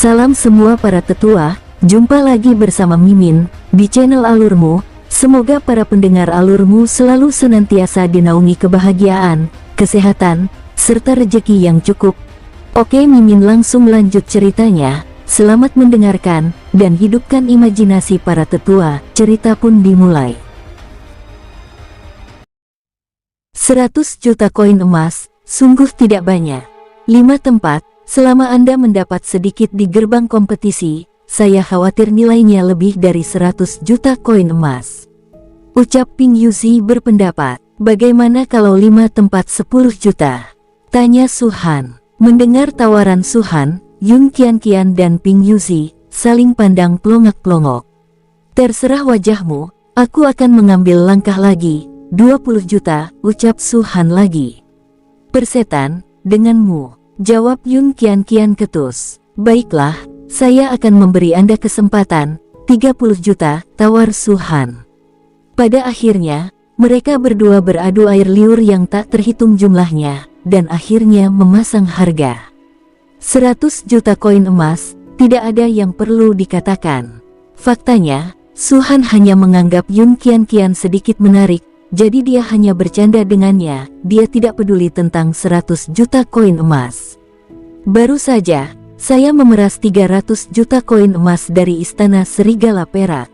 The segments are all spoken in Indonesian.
Salam semua para tetua, jumpa lagi bersama Mimin, di channel Alurmu. Semoga para pendengar Alurmu selalu senantiasa dinaungi kebahagiaan, kesehatan, serta rezeki yang cukup. Oke, Mimin langsung lanjut ceritanya. Selamat mendengarkan, dan hidupkan imajinasi para tetua. Cerita pun dimulai. 100 juta koin emas, sungguh tidak banyak. 5 tempat. Selama Anda mendapat sedikit di gerbang kompetisi, saya khawatir nilainya lebih dari 100 juta koin emas. Ucap Ping Yuzi berpendapat, bagaimana kalau 5 tempat 10 juta? Tanya Suhan. Mendengar tawaran Suhan, Yun Qianqian dan Ping Yuzi saling pandang pelongak-pelongok. Terserah wajahmu, aku akan mengambil langkah lagi, 20 juta, ucap Suhan lagi. Persetan, denganmu. Jawab Yun Qianqian ketus. Baiklah, saya akan memberi Anda kesempatan, 30 juta, tawar Suhan. Pada akhirnya, mereka berdua beradu air liur yang tak terhitung jumlahnya, dan akhirnya memasang harga. 100 juta koin emas, tidak ada yang perlu dikatakan. Faktanya, Suhan hanya menganggap Yun Qianqian sedikit menarik, jadi dia hanya bercanda dengannya, dia tidak peduli tentang 100 juta koin emas. Baru saja, saya memeras 300 juta koin emas dari Istana Serigala Perak.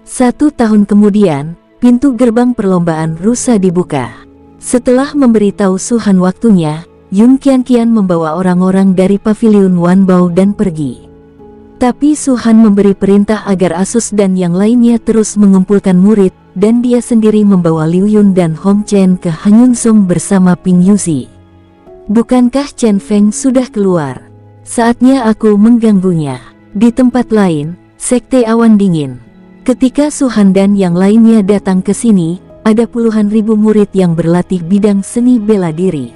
1 tahun kemudian, pintu gerbang perlombaan rusa dibuka. Setelah memberitahu Suhan waktunya, Yun Qianqian membawa orang-orang dari paviliun Wanbao dan pergi. Tapi Suhan memberi perintah agar Asus dan yang lainnya terus mengumpulkan murid, dan dia sendiri membawa Liu Yun dan Hong Chen ke Hanyunsong bersama Ping Yuzi. Bukankah Chen Feng sudah keluar? Saatnya aku mengganggunya. Di tempat lain, Sekte Awan Dingin. Ketika Suhan dan yang lainnya datang ke sini, ada puluhan ribu murid yang berlatih bidang seni bela diri.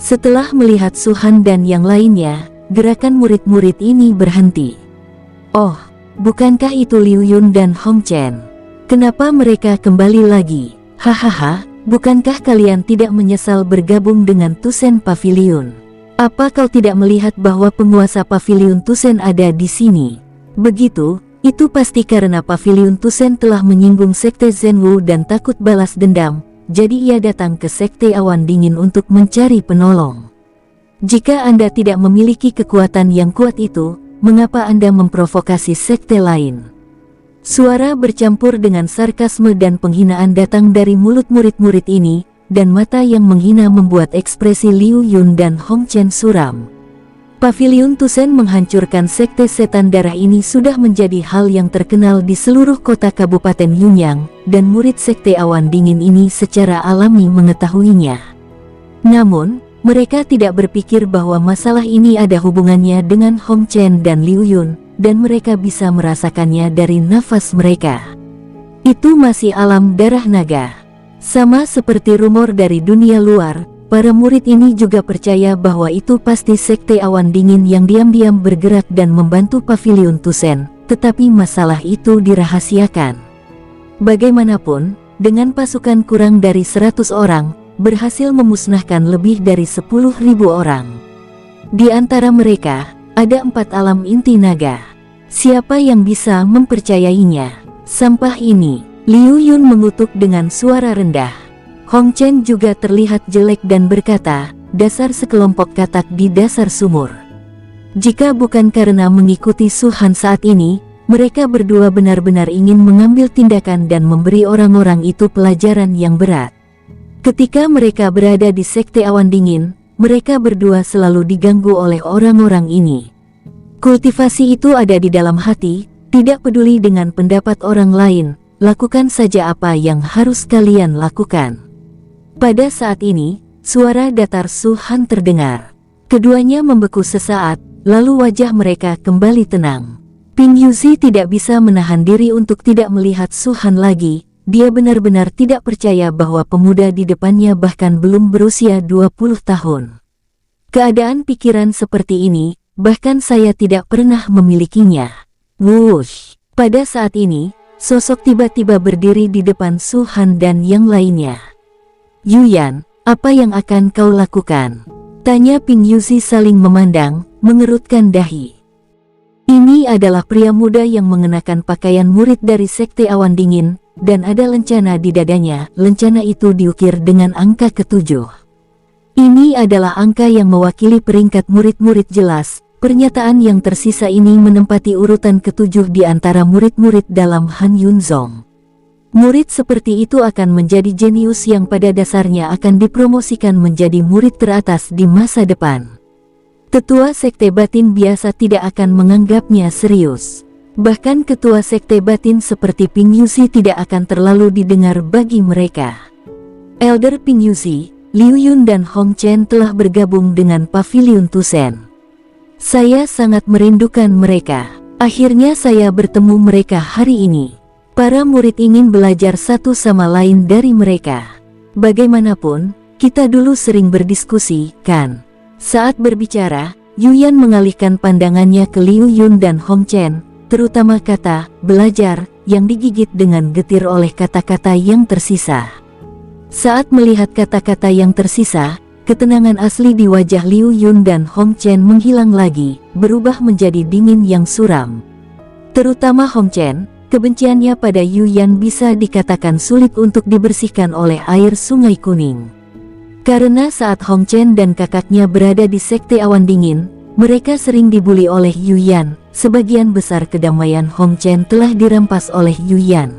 Setelah melihat Suhan dan yang lainnya, gerakan murid-murid ini berhenti. Oh, bukankah itu Liu Yun dan Hong Chen? Kenapa mereka kembali lagi? Hahaha, bukankah kalian tidak menyesal bergabung dengan Tusen Pavilion? Apa kau tidak melihat bahwa penguasa Pavilion Tusen ada di sini? Begitu, itu pasti karena Pavilion Tusen telah menyinggung Sekte Zhenwu dan takut balas dendam, jadi ia datang ke Sekte Awan Dingin untuk mencari penolong. Jika Anda tidak memiliki kekuatan yang kuat itu, mengapa Anda memprovokasi sekte lain? Suara bercampur dengan sarkasme dan penghinaan datang dari mulut murid-murid ini, dan mata yang menghina membuat ekspresi Liu Yun dan Hong Chen suram. Pavilion Tusen menghancurkan sekte setan darah ini sudah menjadi hal yang terkenal di seluruh kota Kabupaten Yunyang, dan murid Sekte Awan Dingin ini secara alami mengetahuinya. Namun, mereka tidak berpikir bahwa masalah ini ada hubungannya dengan Hong Chen dan Liu Yun, dan mereka bisa merasakannya dari nafas mereka. Itu masih alam darah naga. Sama seperti rumor dari dunia luar, para murid ini juga percaya bahwa itu pasti Sekte Awan Dingin yang diam-diam bergerak dan membantu Pavilion Tusen, tetapi masalah itu dirahasiakan. Bagaimanapun, dengan pasukan kurang dari 100 orang, berhasil memusnahkan lebih dari 10.000 orang. Di antara mereka, ada 4 alam inti naga. Siapa yang bisa mempercayainya? Sampah ini. Liu Yun mengutuk dengan suara rendah. Hong Chen juga terlihat jelek dan berkata, dasar sekelompok katak di dasar sumur. Jika bukan karena mengikuti Suhan saat ini, mereka berdua benar-benar ingin mengambil tindakan dan memberi orang-orang itu pelajaran yang berat. Ketika mereka berada di Sekte Awan Dingin, mereka berdua selalu diganggu oleh orang-orang ini. Kultivasi itu ada di dalam hati, tidak peduli dengan pendapat orang lain, lakukan saja apa yang harus kalian lakukan. Pada saat ini, suara datar Suhan terdengar. Keduanya membeku sesaat, lalu wajah mereka kembali tenang. Ping Yuzi tidak bisa menahan diri untuk tidak melihat Suhan lagi. Dia benar-benar tidak percaya bahwa pemuda di depannya bahkan belum berusia 20 tahun. Keadaan pikiran seperti ini, bahkan saya tidak pernah memilikinya. Wush! Pada saat ini, sosok tiba-tiba berdiri di depan Suhan dan yang lainnya. Yuyan, apa yang akan kau lakukan? Tanya Ping Yuzi saling memandang, mengerutkan dahi. Ini adalah pria muda yang mengenakan pakaian murid dari Sekte Awan Dingin, dan ada lencana di dadanya. Lencana itu diukir dengan angka ke-7. Ini adalah angka yang mewakili peringkat murid-murid jelas. Pernyataan yang tersisa ini menempati urutan ke-7 di antara murid-murid dalam Han Yunzong. Murid seperti itu akan menjadi jenius yang pada dasarnya akan dipromosikan menjadi murid teratas di masa depan. Tetua Sekte Batin biasa tidak akan menganggapnya serius. Bahkan ketua Sekte Batin seperti Ping Yuxi tidak akan terlalu didengar bagi mereka. Elder Ping Yuxi, Liu Yun dan Hong Chen telah bergabung dengan Pavilion Tusen. Saya sangat merindukan mereka. Akhirnya saya bertemu mereka hari ini. Para murid ingin belajar satu sama lain dari mereka. Bagaimanapun, kita dulu sering berdiskusi, kan? Saat berbicara, Yuyan mengalihkan pandangannya ke Liu Yun dan Hong Chen, terutama kata "belajar" yang digigit dengan getir oleh kata-kata yang tersisa. Saat melihat kata-kata yang tersisa, ketenangan asli di wajah Liu Yun dan Hong Chen menghilang lagi, berubah menjadi dingin yang suram. Terutama Hong Chen, kebenciannya pada Yuyan bisa dikatakan sulit untuk dibersihkan oleh air Sungai Kuning. Karena saat Hong Chen dan kakaknya berada di Sekte Awan Dingin, mereka sering dibuli oleh Yuyan. Sebagian besar kedamaian Hong Chen telah dirampas oleh Yuyan.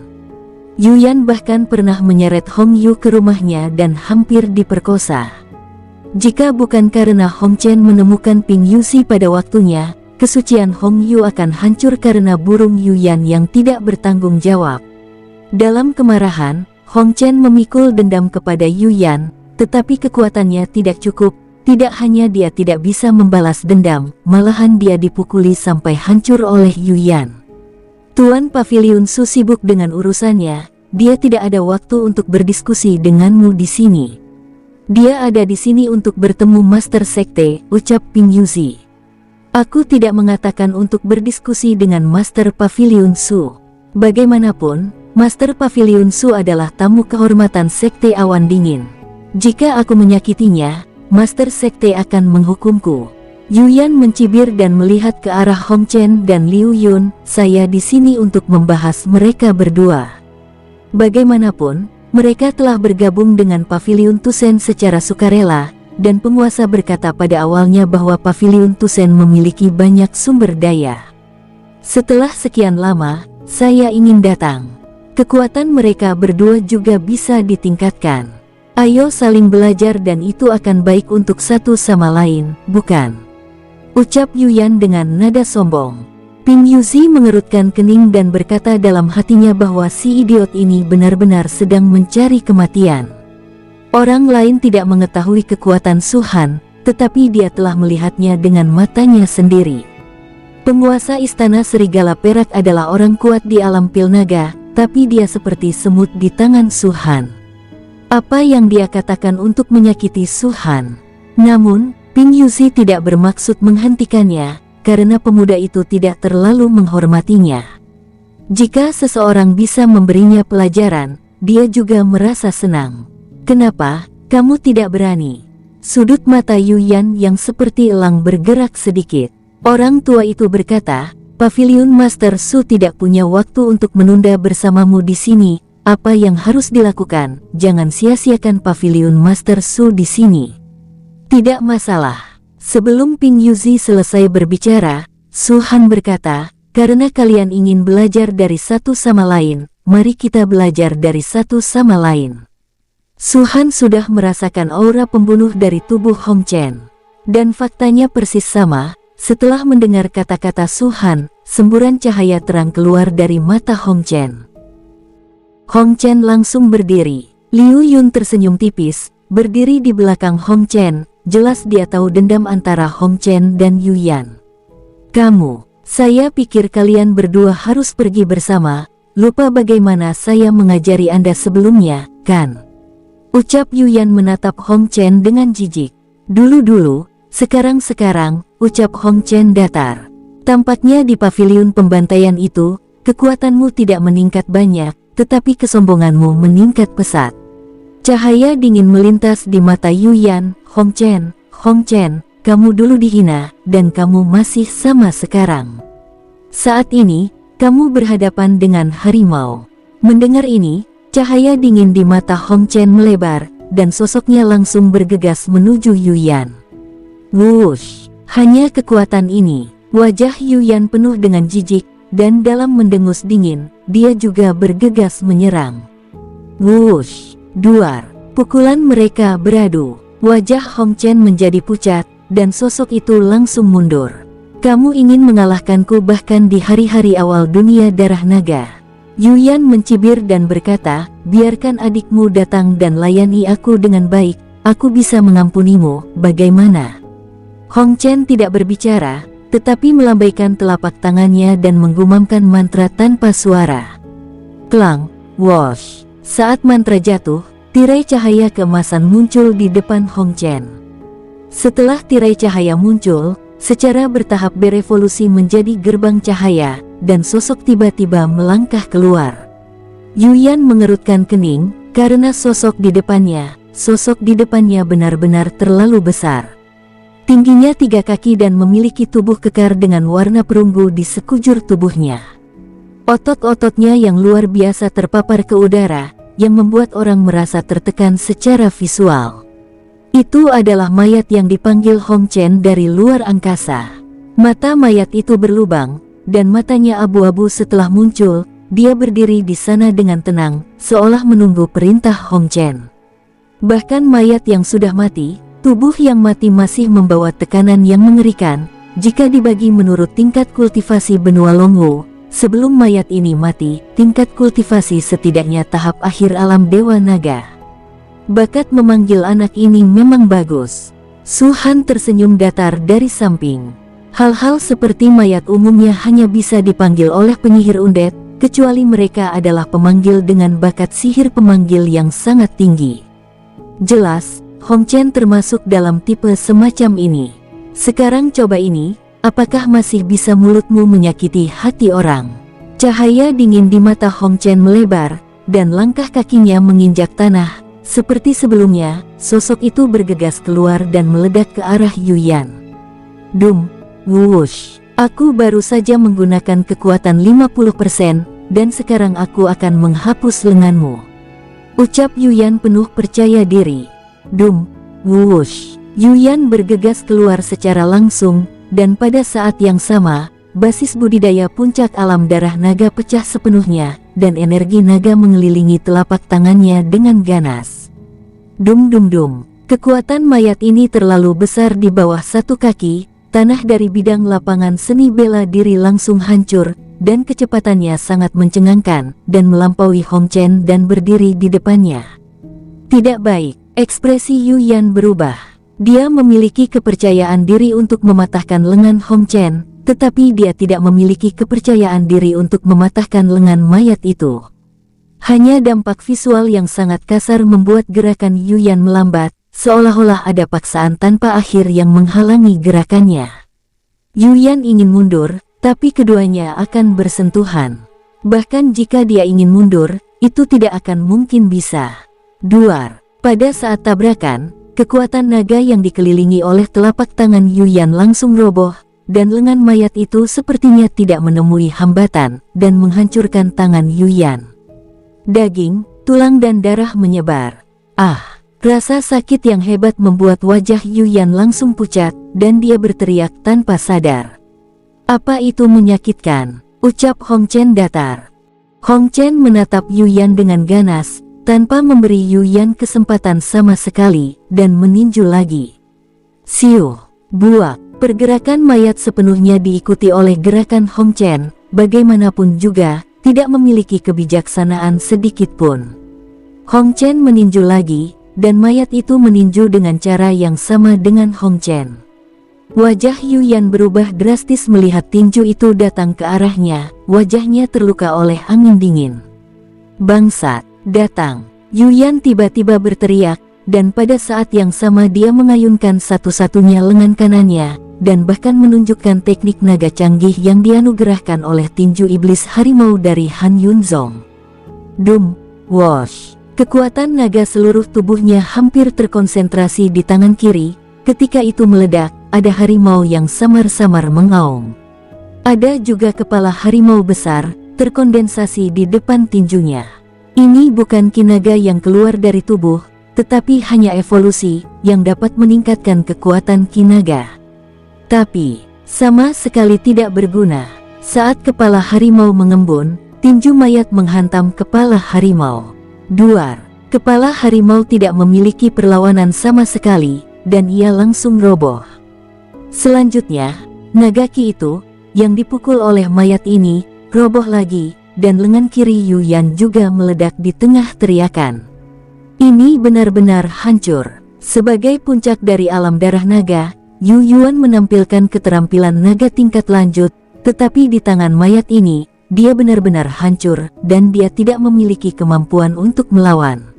Yuyan bahkan pernah menyeret Hong Yu ke rumahnya dan hampir diperkosa. Jika bukan karena Hong Chen menemukan Ping Yuxi pada waktunya, kesucian Hong Yu akan hancur karena burung Yuyan yang tidak bertanggung jawab. Dalam kemarahan, Hong Chen memikul dendam kepada Yuyan. Tetapi kekuatannya tidak cukup. Tidak hanya dia tidak bisa membalas dendam, malahan dia dipukuli sampai hancur oleh Yuyan. Tuan Pavilion Su sibuk dengan urusannya. Dia tidak ada waktu untuk berdiskusi denganmu di sini. Dia ada di sini untuk bertemu Master Sekte, ucap Ping Yuxi. Aku tidak mengatakan untuk berdiskusi dengan Master Pavilion Su. Bagaimanapun, Master Pavilion Su adalah tamu kehormatan Sekte Awan Dingin. Jika aku menyakitinya, Master Sekte akan menghukumku. Yuyan mencibir dan melihat ke arah Hong Chen dan Liu Yun. Saya di sini untuk membahas mereka berdua. Bagaimanapun, mereka telah bergabung dengan Pavilion Tusen secara sukarela, dan penguasa berkata pada awalnya bahwa Pavilion Tusen memiliki banyak sumber daya. Setelah sekian lama, saya ingin datang. Kekuatan mereka berdua juga bisa ditingkatkan. Ayo saling belajar dan itu akan baik untuk satu sama lain, bukan? Ucap Yuyan dengan nada sombong. Ping Yuxi mengerutkan kening dan berkata dalam hatinya bahwa si idiot ini benar-benar sedang mencari kematian. Orang lain tidak mengetahui kekuatan Su Han, tetapi dia telah melihatnya dengan matanya sendiri. Penguasa Istana Serigala Perak adalah orang kuat di alam pil naga, tapi dia seperti semut di tangan Su Han. Apa yang dia katakan untuk menyakiti Su Han? Namun, Ping Yuxi tidak bermaksud menghentikannya, karena pemuda itu tidak terlalu menghormatinya. Jika seseorang bisa memberinya pelajaran, dia juga merasa senang. Kenapa, kamu tidak berani? Sudut mata Yuyan yang seperti elang bergerak sedikit. Orang tua itu berkata, Pavilion Master Su tidak punya waktu untuk menunda bersamamu di sini. Apa yang harus dilakukan? Jangan sia-siakan Pavilion Master Su di sini. Tidak masalah. Sebelum Ping Yuxi selesai berbicara, Su Han berkata, karena kalian ingin belajar dari satu sama lain, mari kita belajar dari satu sama lain. Su Han sudah merasakan aura pembunuh dari tubuh Hong Chen. Dan faktanya persis sama, setelah mendengar kata-kata Su Han, semburan cahaya terang keluar dari mata Hong Chen. Hong Chen langsung berdiri. Liu Yun tersenyum tipis, berdiri di belakang Hong Chen. Jelas dia tahu dendam antara Hong Chen dan Yuyan. Kamu, saya pikir kalian berdua harus pergi bersama. Lupa bagaimana saya mengajari Anda sebelumnya, kan? Ucap Yuyan menatap Hong Chen dengan jijik. Dulu-dulu, sekarang-sekarang, ucap Hong Chen datar. Tampaknya di pavilion pembantaian itu, kekuatanmu tidak meningkat banyak. Tetapi kesombonganmu meningkat pesat. Cahaya dingin melintas di mata Yuyan. Hong Chen, kamu dulu dihina, dan kamu masih sama sekarang. Saat ini, kamu berhadapan dengan harimau. Mendengar ini, cahaya dingin di mata Hong Chen melebar, dan sosoknya langsung bergegas menuju Yuyan. Wush! Hanya kekuatan ini. Wajah Yuyan penuh dengan jijik, dan dalam mendengus dingin, dia juga bergegas menyerang. Wush! Duar! Pukulan mereka beradu. Wajah Hong Chen menjadi pucat, dan sosok itu langsung mundur. Kamu ingin mengalahkanku bahkan di hari-hari awal dunia darah naga. Yuyan mencibir dan berkata, biarkan adikmu datang dan layani aku dengan baik, aku bisa mengampunimu, bagaimana? Hong Chen tidak berbicara, tetapi melambaikan telapak tangannya dan menggumamkan mantra tanpa suara. Klang, wosh. Saat mantra jatuh, tirai cahaya keemasan muncul di depan Hong Chen. Setelah tirai cahaya muncul, secara bertahap berevolusi menjadi gerbang cahaya, dan sosok tiba-tiba melangkah keluar. Yuyan mengerutkan kening, karena sosok di depannya benar-benar terlalu besar. Tingginya 3 kaki dan memiliki tubuh kekar dengan warna perunggu di sekujur tubuhnya. Otot-ototnya yang luar biasa terpapar ke udara, yang membuat orang merasa tertekan secara visual. Itu adalah mayat yang dipanggil Hong Chen dari luar angkasa. Mata mayat itu berlubang, dan matanya abu-abu setelah muncul, dia berdiri di sana dengan tenang, seolah menunggu perintah Hong Chen. Bahkan mayat yang sudah mati, tubuh yang mati masih membawa tekanan yang mengerikan, jika dibagi menurut tingkat kultivasi benua Longwu. Sebelum mayat ini mati, tingkat kultivasi setidaknya tahap akhir alam Dewa Naga. Bakat memanggil anak ini memang bagus. Su Han tersenyum datar dari samping. Hal-hal seperti mayat umumnya hanya bisa dipanggil oleh penyihir undead, kecuali mereka adalah pemanggil dengan bakat sihir pemanggil yang sangat tinggi. Jelas, Hong Chen termasuk dalam tipe semacam ini. Sekarang coba ini, apakah masih bisa mulutmu menyakiti hati orang? Cahaya dingin di mata Hong Chen melebar, dan langkah kakinya menginjak tanah. Seperti sebelumnya, sosok itu bergegas keluar dan meledak ke arah Yuyan. Dum, wush. Aku baru saja menggunakan kekuatan 50%, dan sekarang aku akan menghapus lenganmu. Ucap Yuyan penuh percaya diri. Dum, wush. Yuyan bergegas keluar secara langsung, dan pada saat yang sama, basis budidaya puncak alam darah naga pecah sepenuhnya, dan energi naga mengelilingi telapak tangannya dengan ganas. Dum dum dum. Kekuatan mayat ini terlalu besar di bawah 1 kaki, tanah dari bidang lapangan seni bela diri langsung hancur, dan kecepatannya sangat mencengangkan, dan melampaui Hong Chen dan berdiri di depannya. Tidak baik, ekspresi Yuyan berubah. Dia memiliki kepercayaan diri untuk mematahkan lengan Hong Chen, tetapi dia tidak memiliki kepercayaan diri untuk mematahkan lengan mayat itu. Hanya dampak visual yang sangat kasar membuat gerakan Yuyan melambat, seolah-olah ada paksaan tanpa akhir yang menghalangi gerakannya. Yuyan ingin mundur, tapi keduanya akan bersentuhan. Bahkan jika dia ingin mundur, itu tidak akan mungkin bisa. Duar. Pada saat tabrakan, kekuatan naga yang dikelilingi oleh telapak tangan Yuyan langsung roboh, dan lengan mayat itu sepertinya tidak menemui hambatan, dan menghancurkan tangan Yuyan. Daging, tulang dan darah menyebar. Ah! Rasa sakit yang hebat membuat wajah Yuyan langsung pucat, dan dia berteriak tanpa sadar. Apa itu menyakitkan? Ucap Hong Chen datar. Hong Chen menatap Yuyan dengan ganas, tanpa memberi Yuyan kesempatan sama sekali, dan meninju lagi. Siu, buak. Pergerakan mayat sepenuhnya diikuti oleh gerakan Hong Chen, bagaimanapun juga, tidak memiliki kebijaksanaan sedikit pun. Hong Chen meninju lagi, dan mayat itu meninju dengan cara yang sama dengan Hong Chen. Wajah Yuyan berubah drastis melihat tinju itu datang ke arahnya, wajahnya terluka oleh angin dingin. Bangsat, datang. Yuyan tiba-tiba berteriak, dan pada saat yang sama dia mengayunkan satu-satunya lengan kanannya, dan bahkan menunjukkan teknik naga canggih yang dianugerahkan oleh tinju iblis harimau dari Han Yunzong. Dum, wosh. Kekuatan naga seluruh tubuhnya hampir terkonsentrasi di tangan kiri. Ketika itu meledak, ada harimau yang samar-samar mengaum. Ada juga kepala harimau besar, terkondensasi di depan tinjunya. Ini bukan kinaga yang keluar dari tubuh, tetapi hanya evolusi yang dapat meningkatkan kekuatan kinaga. Tapi, sama sekali tidak berguna. Saat kepala harimau mengembun, tinju mayat menghantam kepala harimau. Duar, kepala harimau tidak memiliki perlawanan sama sekali, dan ia langsung roboh. Selanjutnya, Nagaki itu, yang dipukul oleh mayat ini, roboh lagi, dan lengan kiri Yuyan juga meledak di tengah teriakan. Ini benar-benar hancur. Sebagai puncak dari alam darah naga, Yu Yuan menampilkan keterampilan naga tingkat lanjut, tetapi di tangan mayat ini, dia benar-benar hancur, dan dia tidak memiliki kemampuan untuk melawan.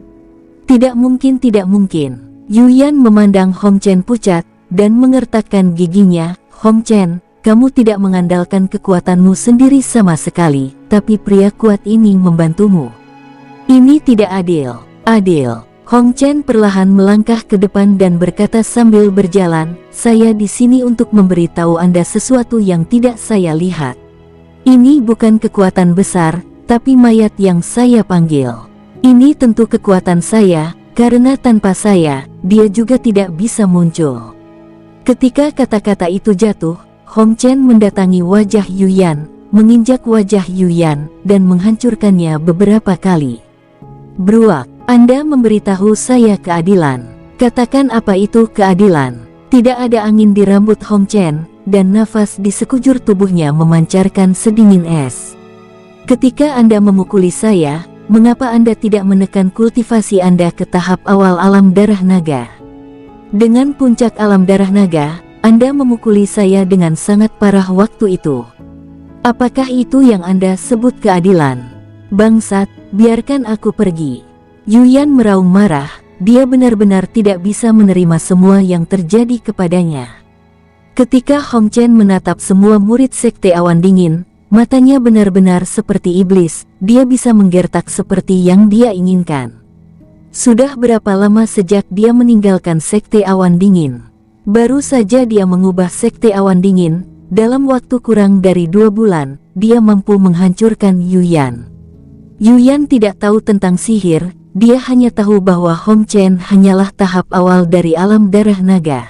Tidak mungkin, tidak mungkin. Yuyan memandang Hong Chen pucat, dan mengertakkan giginya. Hong Chen, kamu tidak mengandalkan kekuatanmu sendiri sama sekali, tapi pria kuat ini membantumu. Ini tidak adil. Adil. Hong Chen perlahan melangkah ke depan dan berkata sambil berjalan, saya di sini untuk memberitahu Anda sesuatu yang tidak saya lihat. Ini bukan kekuatan besar, tapi mayat yang saya panggil. Ini tentu kekuatan saya, karena tanpa saya, dia juga tidak bisa muncul. Ketika kata-kata itu jatuh, Hong Chen mendatangi wajah Yuyan, menginjak wajah Yuyan, dan menghancurkannya beberapa kali. Bruak, Anda memberitahu saya keadilan. Katakan apa itu keadilan? Tidak ada angin di rambut Hong Chen, dan nafas di sekujur tubuhnya memancarkan sedingin es. Ketika Anda memukuli saya, mengapa Anda tidak menekan kultivasi Anda ke tahap awal alam darah naga? Dengan puncak alam darah naga, Anda memukuli saya dengan sangat parah waktu itu. Apakah itu yang Anda sebut keadilan? Bangsat, biarkan aku pergi. Yuyan meraung marah, dia benar-benar tidak bisa menerima semua yang terjadi kepadanya. Ketika Hong Chen menatap semua murid Sekte Awan Dingin, matanya benar-benar seperti iblis, dia bisa menggertak seperti yang dia inginkan. Sudah berapa lama sejak dia meninggalkan Sekte Awan Dingin? Baru saja dia mengubah Sekte Awan Dingin, dalam waktu kurang dari 2 bulan, dia mampu menghancurkan Yuyan. Yuyan tidak tahu tentang sihir, dia hanya tahu bahwa Hong Chen hanyalah tahap awal dari alam darah naga.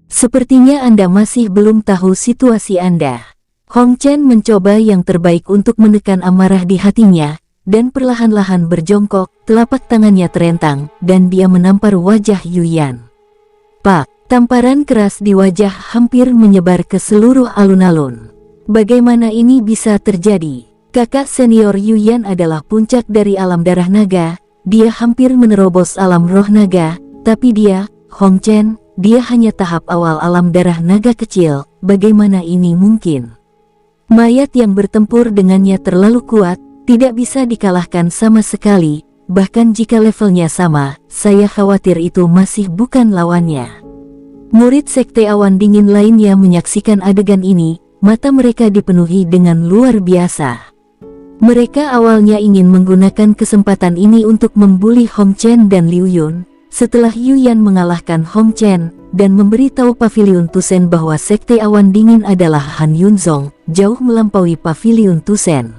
Sepertinya Anda masih belum tahu situasi Anda. Hong Chen mencoba yang terbaik untuk menekan amarah di hatinya, dan perlahan-lahan berjongkok, telapak tangannya terentang, dan dia menampar wajah Yuyan. Pak! Tamparan keras di wajah hampir menyebar ke seluruh alun-alun. Bagaimana ini bisa terjadi? Kakak senior Yuyan adalah puncak dari alam darah naga, dia hampir menerobos alam roh naga, tapi dia, Hong Chen, dia hanya tahap awal alam darah naga kecil, bagaimana ini mungkin? Mayat yang bertempur dengannya terlalu kuat, tidak bisa dikalahkan sama sekali, bahkan jika levelnya sama, saya khawatir itu masih bukan lawannya. Murid Sekte Awan Dingin lainnya menyaksikan adegan ini, mata mereka dipenuhi dengan luar biasa. Mereka awalnya ingin menggunakan kesempatan ini untuk membuli Hong Chen dan Liu Yun, setelah Yuyan mengalahkan Hong Chen, dan memberitahu Paviliun Tusen bahwa Sekte Awan Dingin adalah Han Yunzong, jauh melampaui Paviliun Tusen.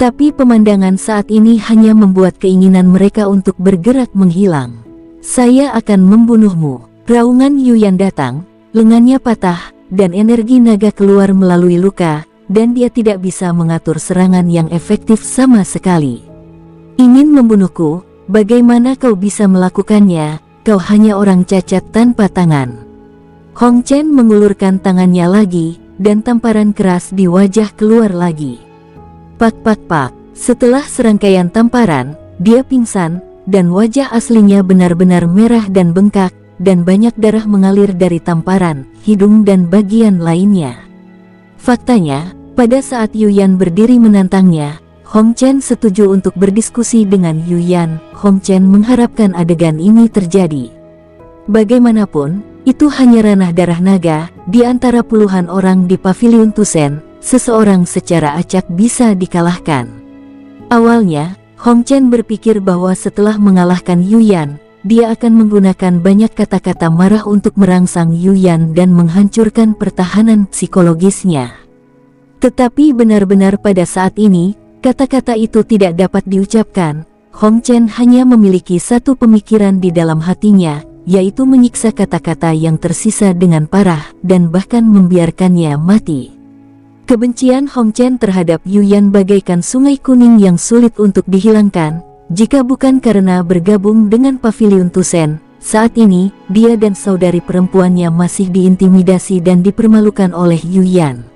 Tapi pemandangan saat ini hanya membuat keinginan mereka untuk bergerak menghilang. Saya akan membunuhmu. Raungan Yuyan datang, lengannya patah, dan energi naga keluar melalui luka, dan dia tidak bisa mengatur serangan yang efektif sama sekali. Ingin membunuhku, bagaimana kau bisa melakukannya? Kau hanya orang cacat tanpa tangan. Hong Chen mengulurkan tangannya lagi, dan tamparan keras di wajah keluar lagi. Pak pak pak, setelah serangkaian tamparan, dia pingsan, dan wajah aslinya benar-benar merah dan bengkak, dan banyak darah mengalir dari tamparan, hidung dan bagian lainnya. Faktanya, pada saat Yuyan berdiri menantangnya, Hong Chen setuju untuk berdiskusi dengan Yuyan. Hong Chen mengharapkan adegan ini terjadi. Bagaimanapun, itu hanya ranah darah naga, di antara puluhan orang di Paviliun Tusen, seseorang secara acak bisa dikalahkan. Awalnya, Hong Chen berpikir bahwa setelah mengalahkan Yuyan, dia akan menggunakan banyak kata-kata marah untuk merangsang Yuyan dan menghancurkan pertahanan psikologisnya. Tetapi benar-benar pada saat ini, kata-kata itu tidak dapat diucapkan. Hong Chen hanya memiliki satu pemikiran di dalam hatinya, yaitu menyiksa kata-kata yang tersisa dengan parah dan bahkan membiarkannya mati. Kebencian Hong Chen terhadap Yuyan bagaikan sungai kuning yang sulit untuk dihilangkan. Jika bukan karena bergabung dengan Pavilion Tusen, saat ini dia dan saudari perempuannya masih diintimidasi dan dipermalukan oleh Yuyan.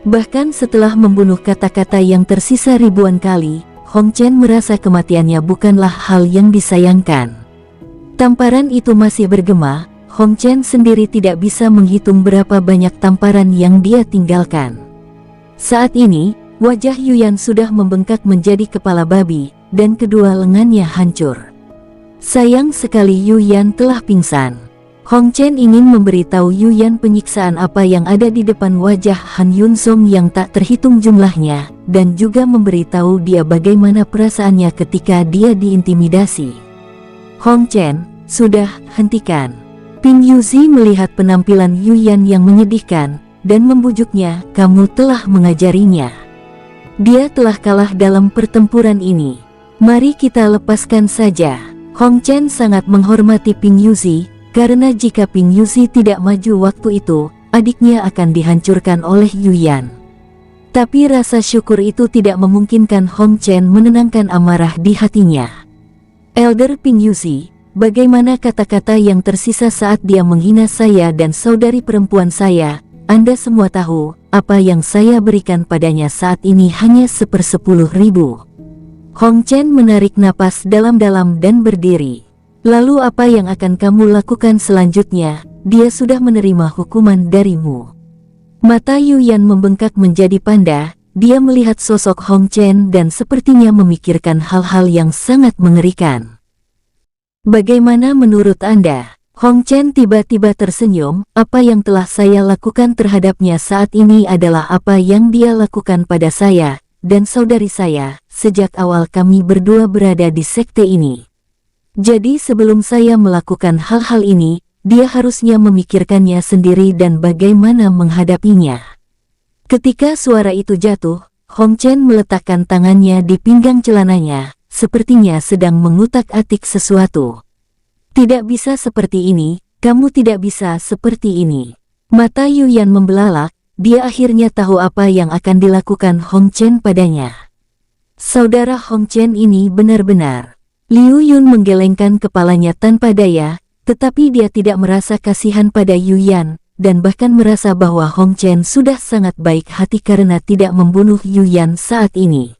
Bahkan setelah membunuh kata-kata yang tersisa ribuan kali, Hong Chen merasa kematiannya bukanlah hal yang disayangkan. Tamparan itu masih bergema, Hong Chen sendiri tidak bisa menghitung berapa banyak tamparan yang dia tinggalkan. Saat ini, wajah Yuyan sudah membengkak menjadi kepala babi, dan kedua lengannya hancur. Sayang sekali Yuyan telah pingsan. Hong Chen ingin memberitahu Yuyan penyiksaan apa yang ada di depan wajah Han Yunzong yang tak terhitung jumlahnya, dan juga memberitahu dia bagaimana perasaannya ketika dia diintimidasi. Hong Chen, sudah, hentikan. Ping Yuzi melihat penampilan Yuyan yang menyedihkan, dan membujuknya, kamu telah mengajarinya. Dia telah kalah dalam pertempuran ini. Mari kita lepaskan saja. Hong Chen sangat menghormati Ping Yuzi, karena jika Ping Yuzi tidak maju waktu itu, adiknya akan dihancurkan oleh Yuyan. Tapi rasa syukur itu tidak memungkinkan Hong Chen menenangkan amarah di hatinya. Elder Ping Yuzi, bagaimana kata-kata yang tersisa saat dia menghina saya dan saudari perempuan saya? Anda semua tahu, apa yang saya berikan padanya saat ini hanya 1/10.000. Hong Chen menarik napas dalam-dalam dan berdiri. Lalu apa yang akan kamu lakukan selanjutnya? Dia sudah menerima hukuman darimu. Mata Yuyan membengkak menjadi panda, dia melihat sosok Hong Chen dan sepertinya memikirkan hal-hal yang sangat mengerikan. Bagaimana menurut Anda? Hong Chen tiba-tiba tersenyum, apa yang telah saya lakukan terhadapnya saat ini adalah apa yang dia lakukan pada saya, dan saudari saya, sejak awal kami berdua berada di sekte ini. Jadi sebelum saya melakukan hal-hal ini, dia harusnya memikirkannya sendiri dan bagaimana menghadapinya. Ketika suara itu jatuh, Hong Chen meletakkan tangannya di pinggang celananya, sepertinya sedang mengutak-atik sesuatu. Tidak bisa seperti ini, kamu tidak bisa seperti ini. Mata Yuyan membelalak, dia akhirnya tahu apa yang akan dilakukan Hong Chen padanya. Saudara Hong Chen ini benar-benar. Liu Yun menggelengkan kepalanya tanpa daya, tetapi dia tidak merasa kasihan pada Yuyan, dan bahkan merasa bahwa Hong Chen sudah sangat baik hati karena tidak membunuh Yuyan saat ini.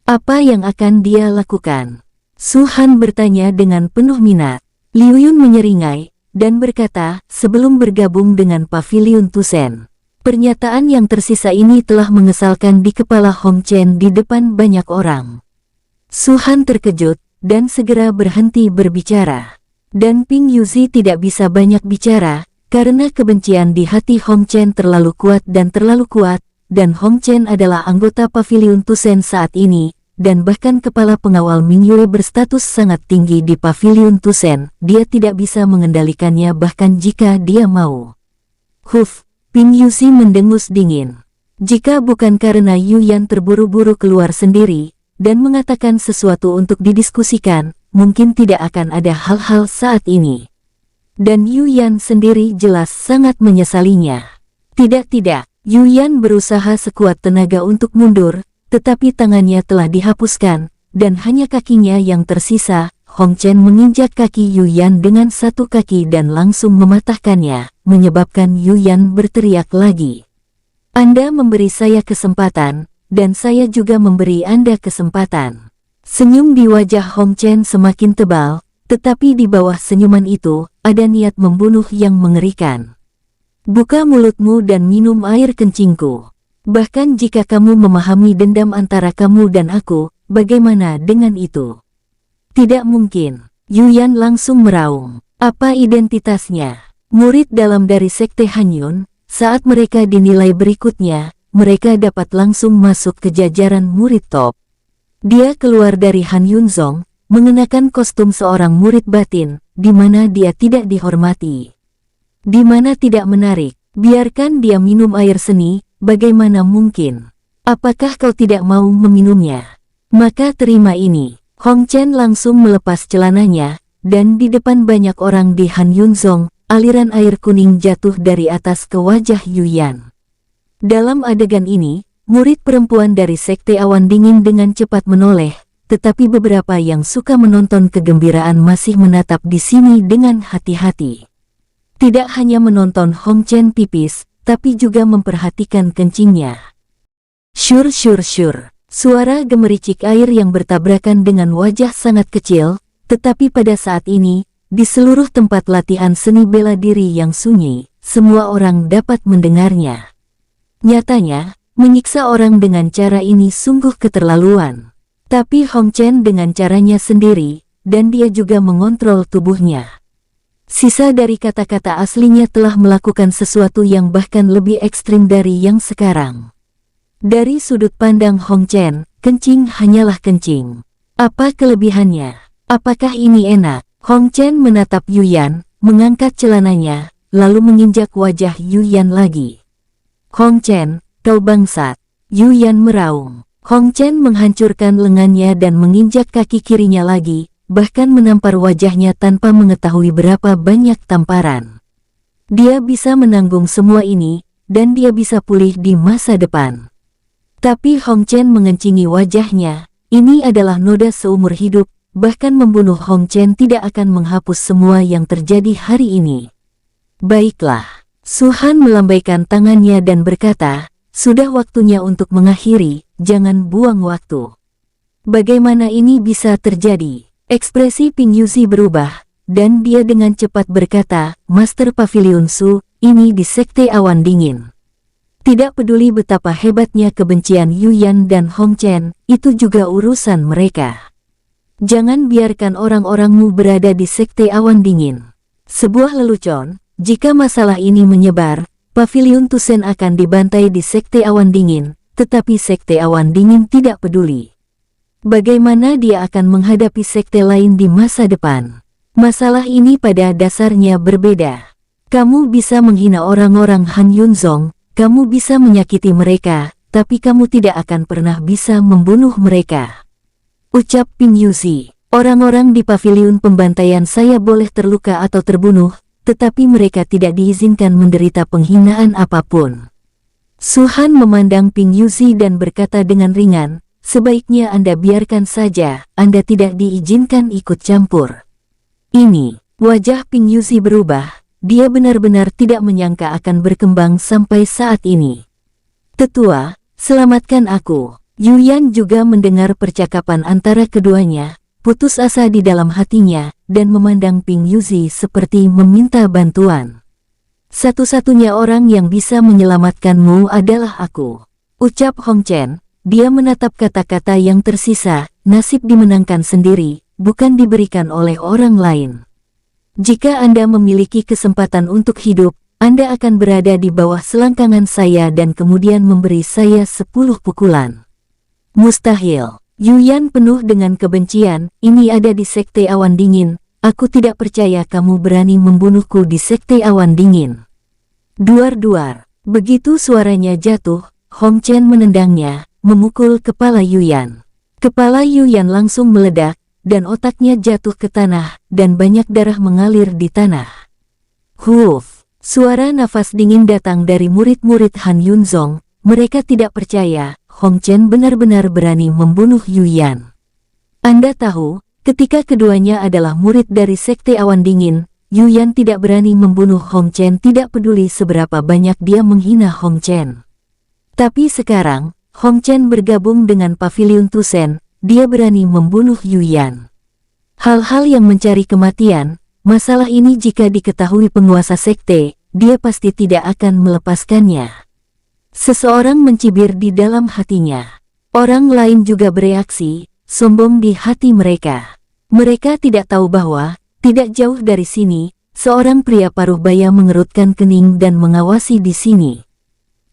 Apa yang akan dia lakukan? Su Han bertanya dengan penuh minat. Liu Yun menyeringai, dan berkata, sebelum bergabung dengan Pavilion Tusen. Pernyataan yang tersisa ini telah mengesalkan di kepala Hong Chen di depan banyak orang. Su Han terkejut, dan segera berhenti berbicara. Dan Ping Yuzi tidak bisa banyak bicara, karena kebencian di hati Hong Chen terlalu kuat, dan Hong Chen adalah anggota Pavilion Tusen saat ini, dan bahkan kepala pengawal Mingyue berstatus sangat tinggi di Pavilion Tusen, dia tidak bisa mengendalikannya bahkan jika dia mau. Ping Yuzi mendengus dingin. Jika bukan karena Yuyan terburu-buru keluar sendiri, dan mengatakan sesuatu untuk didiskusikan, mungkin tidak akan ada hal-hal saat ini. Dan Yuyan sendiri jelas sangat menyesalinya. Tidak, Yuyan berusaha sekuat tenaga untuk mundur, tetapi tangannya telah dihapuskan, dan hanya kakinya yang tersisa. Hong Chen menginjak kaki Yuyan dengan satu kaki dan langsung mematahkannya, menyebabkan Yuyan berteriak lagi. Anda memberi saya kesempatan, dan saya juga memberi Anda kesempatan. Senyum di wajah Hong Chen semakin tebal, tetapi di bawah senyuman itu, ada niat membunuh yang mengerikan. Buka mulutmu dan minum air kencingku. Bahkan jika kamu memahami dendam antara kamu dan aku, bagaimana dengan itu? Tidak mungkin. Yuyan langsung meraung. Apa identitasnya? Murid dalam dari Sekte Hanyun, saat mereka dinilai berikutnya, mereka dapat langsung masuk ke jajaran murid top. Dia keluar dari Han Yunzong, mengenakan kostum seorang murid batin, di mana dia tidak dihormati. Di mana tidak menarik, biarkan dia minum air seni, bagaimana mungkin? Apakah kau tidak mau meminumnya? Maka terima ini. Hong Chen langsung melepas celananya, dan di depan banyak orang di Han Yunzong, aliran air kuning jatuh dari atas ke wajah Yuyan. Dalam adegan ini, murid perempuan dari Sekte Awan Dingin dengan cepat menoleh, tetapi beberapa yang suka menonton kegembiraan masih menatap di sini dengan hati-hati. Tidak hanya menonton Hong Chen pipis, tapi juga memperhatikan kencingnya. Syur syur syur. Suara gemericik air yang bertabrakan dengan wajah sangat kecil, tetapi pada saat ini, di seluruh tempat latihan seni bela diri yang sunyi, semua orang dapat mendengarnya. Nyatanya, menyiksa orang dengan cara ini sungguh keterlaluan. Tapi Hong Chen dengan caranya sendiri, dan dia juga mengontrol tubuhnya. Sisa dari kata-kata aslinya telah melakukan sesuatu yang bahkan lebih ekstrim dari yang sekarang. Dari sudut pandang Hong Chen, kencing hanyalah kencing. Apa kelebihannya? Apakah ini enak? Hong Chen menatap Yuyan, mengangkat celananya, lalu menginjak wajah Yuyan lagi. Hong Chen, kau bangsat. Yuyan meraung. Hong Chen menghancurkan lengannya dan menginjak kaki kirinya lagi, bahkan menampar wajahnya tanpa mengetahui berapa banyak tamparan. Dia bisa menanggung semua ini, dan dia bisa pulih di masa depan. Tapi Hong Chen mengencingi wajahnya, ini adalah noda seumur hidup, bahkan membunuh Hong Chen tidak akan menghapus semua yang terjadi hari ini. Baiklah, Su Han melambaikan tangannya dan berkata, sudah waktunya untuk mengakhiri, jangan buang waktu. Bagaimana ini bisa terjadi? Ekspresi Ping Yuzi berubah, dan dia dengan cepat berkata, Master Pavilion Su, ini di Sekte Awan Dingin. Tidak peduli betapa hebatnya kebencian Yuyan dan Hong Chen, itu juga urusan mereka. Jangan biarkan orang-orangmu berada di Sekte Awan Dingin. Sebuah lelucon, jika masalah ini menyebar, Pavilion Tusen akan dibantai di Sekte Awan Dingin, tetapi Sekte Awan Dingin tidak peduli. Bagaimana dia akan menghadapi sekte lain di masa depan? Masalah ini pada dasarnya berbeda. Kamu bisa menghina orang-orang Han Yunzong, kamu bisa menyakiti mereka, tapi kamu tidak akan pernah bisa membunuh mereka. Ucap Ping Yuzi. Orang-orang di pavilion pembantaian saya boleh terluka atau terbunuh, tetapi mereka tidak diizinkan menderita penghinaan apapun. Su Han memandang Ping Yuzi dan berkata dengan ringan, sebaiknya Anda biarkan saja, Anda tidak diizinkan ikut campur. Ini, wajah Ping Yuzi berubah, dia benar-benar tidak menyangka akan berkembang sampai saat ini. Tetua, selamatkan aku. Yuyan juga mendengar percakapan antara keduanya, putus asa di dalam hatinya, dan memandang Ping Yuzi seperti meminta bantuan. Satu-satunya orang yang bisa menyelamatkanmu adalah aku. Ucap Hong Chen. Dia menatap kata-kata yang tersisa, nasib dimenangkan sendiri, bukan diberikan oleh orang lain. Jika Anda memiliki kesempatan untuk hidup, Anda akan berada di bawah selangkangan saya dan kemudian memberi saya 10 pukulan. Mustahil. Yuyan penuh dengan kebencian, ini ada di Sekte Awan Dingin, aku tidak percaya kamu berani membunuhku di Sekte Awan Dingin. Duar-duar. Begitu suaranya jatuh, Hong Chen menendangnya, memukul kepala Yuyan. Kepala Yuyan langsung meledak, dan otaknya jatuh ke tanah, dan banyak darah mengalir di tanah. Huuf! Suara nafas dingin datang dari murid-murid Han Yunzong, mereka tidak percaya, Hong Chen benar-benar berani membunuh Yuyan. Anda tahu, ketika keduanya adalah murid dari Sekte Awan Dingin, Yuyan tidak berani membunuh Hong Chen tidak peduli seberapa banyak dia menghina Hong Chen. Tapi sekarang, Hong Chen bergabung dengan Pavilion Tusen, dia berani membunuh Yuyan. Hal-hal yang mencari kematian, masalah ini jika diketahui penguasa sekte, dia pasti tidak akan melepaskannya. Seseorang mencibir di dalam hatinya. Orang lain juga bereaksi, sombong di hati mereka. Mereka tidak tahu bahwa, tidak jauh dari sini, seorang pria paruh baya mengerutkan kening dan mengawasi di sini.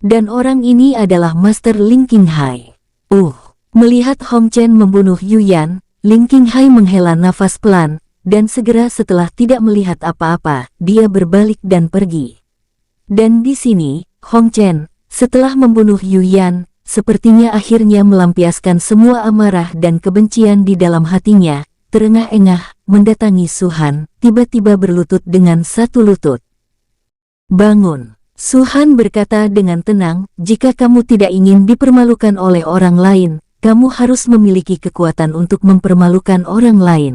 Dan orang ini adalah Master Ling Qinghai. Melihat Hong Chen membunuh Yuyan, Ling Qinghai menghela nafas pelan, dan segera setelah tidak melihat apa-apa, dia berbalik dan pergi. Dan di sini, Hong Chen, Setelah membunuh Yu Yan, sepertinya akhirnya melampiaskan semua amarah dan kebencian di dalam hatinya, terengah-engah, mendatangi Su-han, tiba-tiba berlutut dengan satu lutut. "Bangun," Su-han berkata dengan tenang, "jika kamu tidak ingin dipermalukan oleh orang lain, kamu harus memiliki kekuatan untuk mempermalukan orang lain.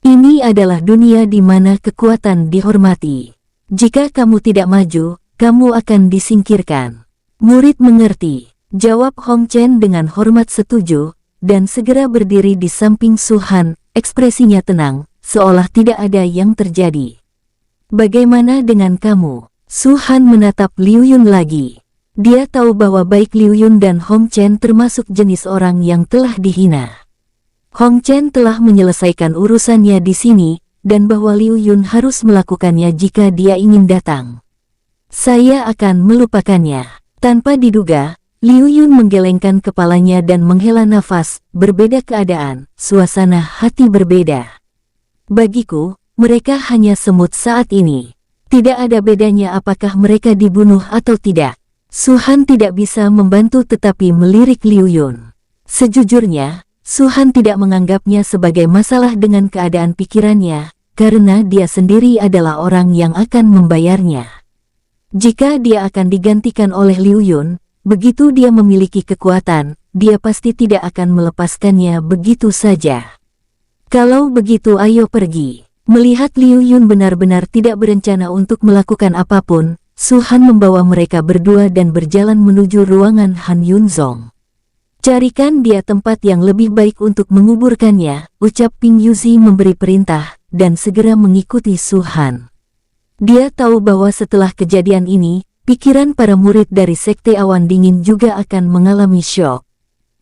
Ini adalah dunia di mana kekuatan dihormati. Jika kamu tidak maju, kamu akan disingkirkan." "Murid mengerti," jawab Hong Chen dengan hormat setuju, dan segera berdiri di samping Su-han, ekspresinya tenang, seolah tidak ada yang terjadi. "Bagaimana dengan kamu?" Su-han menatap Liu Yun lagi. Dia tahu bahwa baik Liu Yun dan Hong Chen termasuk jenis orang yang telah dihina. Hong Chen telah menyelesaikan urusannya di sini, dan bahwa Liu Yun harus melakukannya jika dia ingin datang. "Saya akan melupakannya." Tanpa diduga, Liu Yun menggelengkan kepalanya dan menghela nafas. Berbeda keadaan, suasana hati berbeda. "Bagiku, mereka hanya semut saat ini. Tidak ada bedanya apakah mereka dibunuh atau tidak." Su-han tidak bisa membantu tetapi melirik Liu Yun. Sejujurnya, Su-han tidak menganggapnya sebagai masalah dengan keadaan pikirannya, karena dia sendiri adalah orang yang akan membayarnya. Jika dia akan digantikan oleh Liu Yun, begitu dia memiliki kekuatan, dia pasti tidak akan melepaskannya begitu saja. "Kalau begitu ayo pergi." Melihat Liu Yun benar-benar tidak berencana untuk melakukan apapun, Su-han membawa mereka berdua dan berjalan menuju ruangan Han Yunzong. "Carikan dia tempat yang lebih baik untuk menguburkannya," ucap Ping Yuzi memberi perintah, dan segera mengikuti Su-han. Dia tahu bahwa setelah kejadian ini, pikiran para murid dari Sekte Awan Dingin juga akan mengalami syok.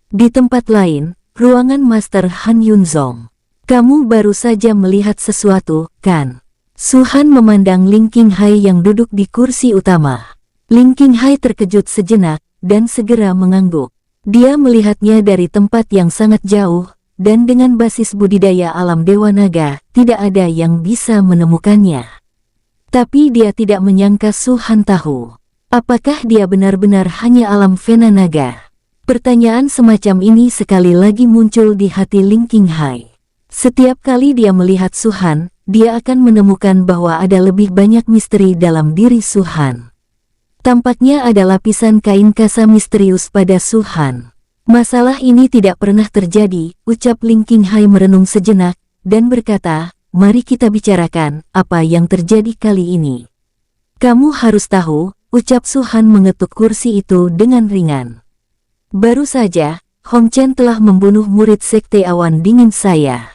Di tempat lain, ruangan Master Han Yunzong. "Kamu baru saja melihat sesuatu, kan?" Su-han memandang Ling Qinghai yang duduk di kursi utama. Ling Qinghai terkejut sejenak, dan segera mengangguk. Dia melihatnya dari tempat yang sangat jauh, dan dengan basis budidaya alam Dewa Naga, tidak ada yang bisa menemukannya. Tapi dia tidak menyangka Su-han tahu. Apakah dia benar-benar hanya alam Vena Naga? Pertanyaan semacam ini sekali lagi muncul di hati Ling Qinghai. Setiap kali dia melihat Su-han, dia akan menemukan bahwa ada lebih banyak misteri dalam diri Su-han. Tampaknya ada lapisan kain kasa misterius pada Su-han. "Masalah ini tidak pernah terjadi," ucap Ling Qinghai merenung sejenak, dan berkata, "Mari kita bicarakan apa yang terjadi kali ini." "Kamu harus tahu," ucap Su-han mengetuk kursi itu dengan ringan. "Baru saja, Hong Chen telah membunuh murid Sekte Awan Dingin saya.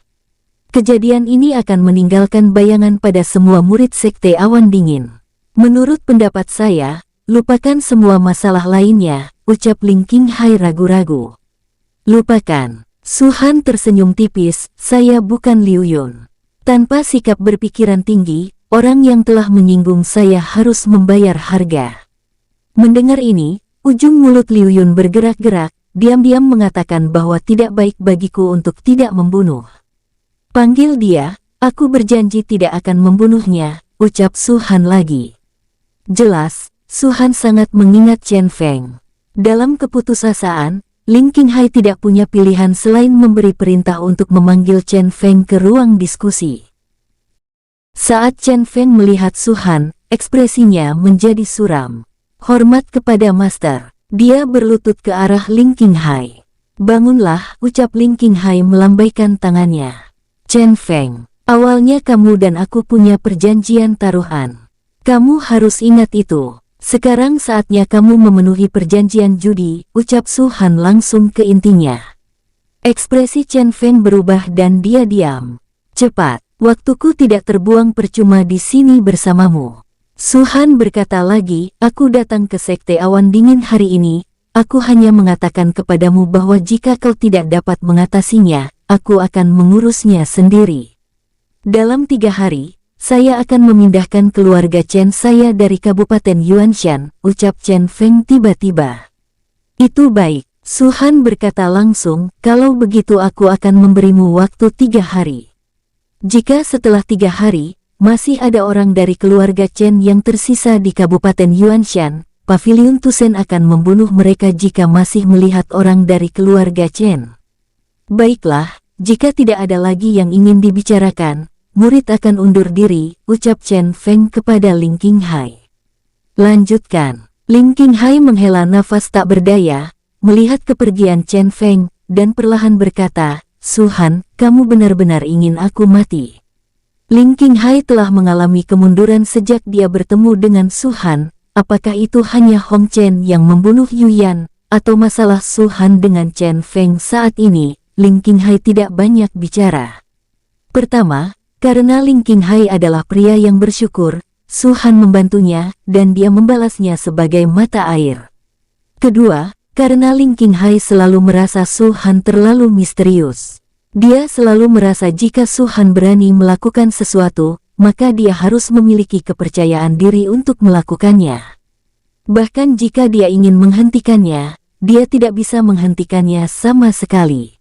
Kejadian ini akan meninggalkan bayangan pada semua murid Sekte Awan Dingin. Menurut pendapat saya, lupakan semua masalah lainnya," ucap Ling Qinghai ragu-ragu. "Lupakan." Su-han tersenyum tipis, "Saya bukan Liu Yun. Tanpa sikap berpikiran tinggi, orang yang telah menyinggung saya harus membayar harga." Mendengar ini, ujung mulut Liu Yun bergerak-gerak, diam-diam mengatakan bahwa tidak baik bagiku untuk tidak membunuh. "Panggil dia, aku berjanji tidak akan membunuhnya," ucap Su-han lagi. Jelas, Su-han sangat mengingat Chen Feng. Dalam keputusasaan, Ling Qinghai tidak punya pilihan selain memberi perintah untuk memanggil Chen Feng ke ruang diskusi. Saat Chen Feng melihat Su-han, ekspresinya menjadi suram. "Hormat kepada Master." Dia berlutut ke arah Ling Qinghai. "Bangunlah," ucap Ling Qinghai melambaikan tangannya. "Chen Feng, awalnya kamu dan aku punya perjanjian taruhan. Kamu harus ingat itu. Sekarang saatnya kamu memenuhi perjanjian judi," ucap Su-han langsung ke intinya. Ekspresi Chen Feng berubah dan dia diam. "Cepat, waktuku tidak terbuang percuma di sini bersamamu." Su-han berkata lagi, "Aku datang ke Sekte Awan Dingin hari ini, aku hanya mengatakan kepadamu bahwa jika kau tidak dapat mengatasinya, aku akan mengurusnya sendiri. Dalam 3 hari, saya akan memindahkan keluarga Chen saya dari Kabupaten Yuanshan," ucap Chen Feng tiba-tiba. "Itu baik," Su-han berkata langsung, "kalau begitu aku akan memberimu waktu 3 hari. Jika setelah 3 hari, masih ada orang dari keluarga Chen yang tersisa di Kabupaten Yuanshan, Pavilion Tusen akan membunuh mereka jika masih melihat orang dari keluarga Chen. Baiklah, jika tidak ada lagi yang ingin dibicarakan, murid akan undur diri, ucap Chen Feng kepada Ling Qinghai. Lanjutkan. Ling Qinghai menghela nafas tak berdaya, melihat kepergian Chen Feng, dan perlahan berkata, Su Han, kamu benar-benar ingin aku mati. Ling Qinghai telah mengalami kemunduran sejak dia bertemu dengan Su Han. Apakah itu hanya Hong Chen yang membunuh Yuyan, atau masalah Su Han dengan Chen Feng saat ini? Ling Qinghai tidak banyak bicara. Pertama, karena Ling Qinghai adalah pria yang bersyukur, Su Han membantunya, dan dia membalasnya sebagai mata air. Kedua, karena Ling Qinghai selalu merasa Su Han terlalu misterius. Dia selalu merasa jika Su Han berani melakukan sesuatu, maka dia harus memiliki kepercayaan diri untuk melakukannya. Bahkan jika dia ingin menghentikannya, dia tidak bisa menghentikannya sama sekali.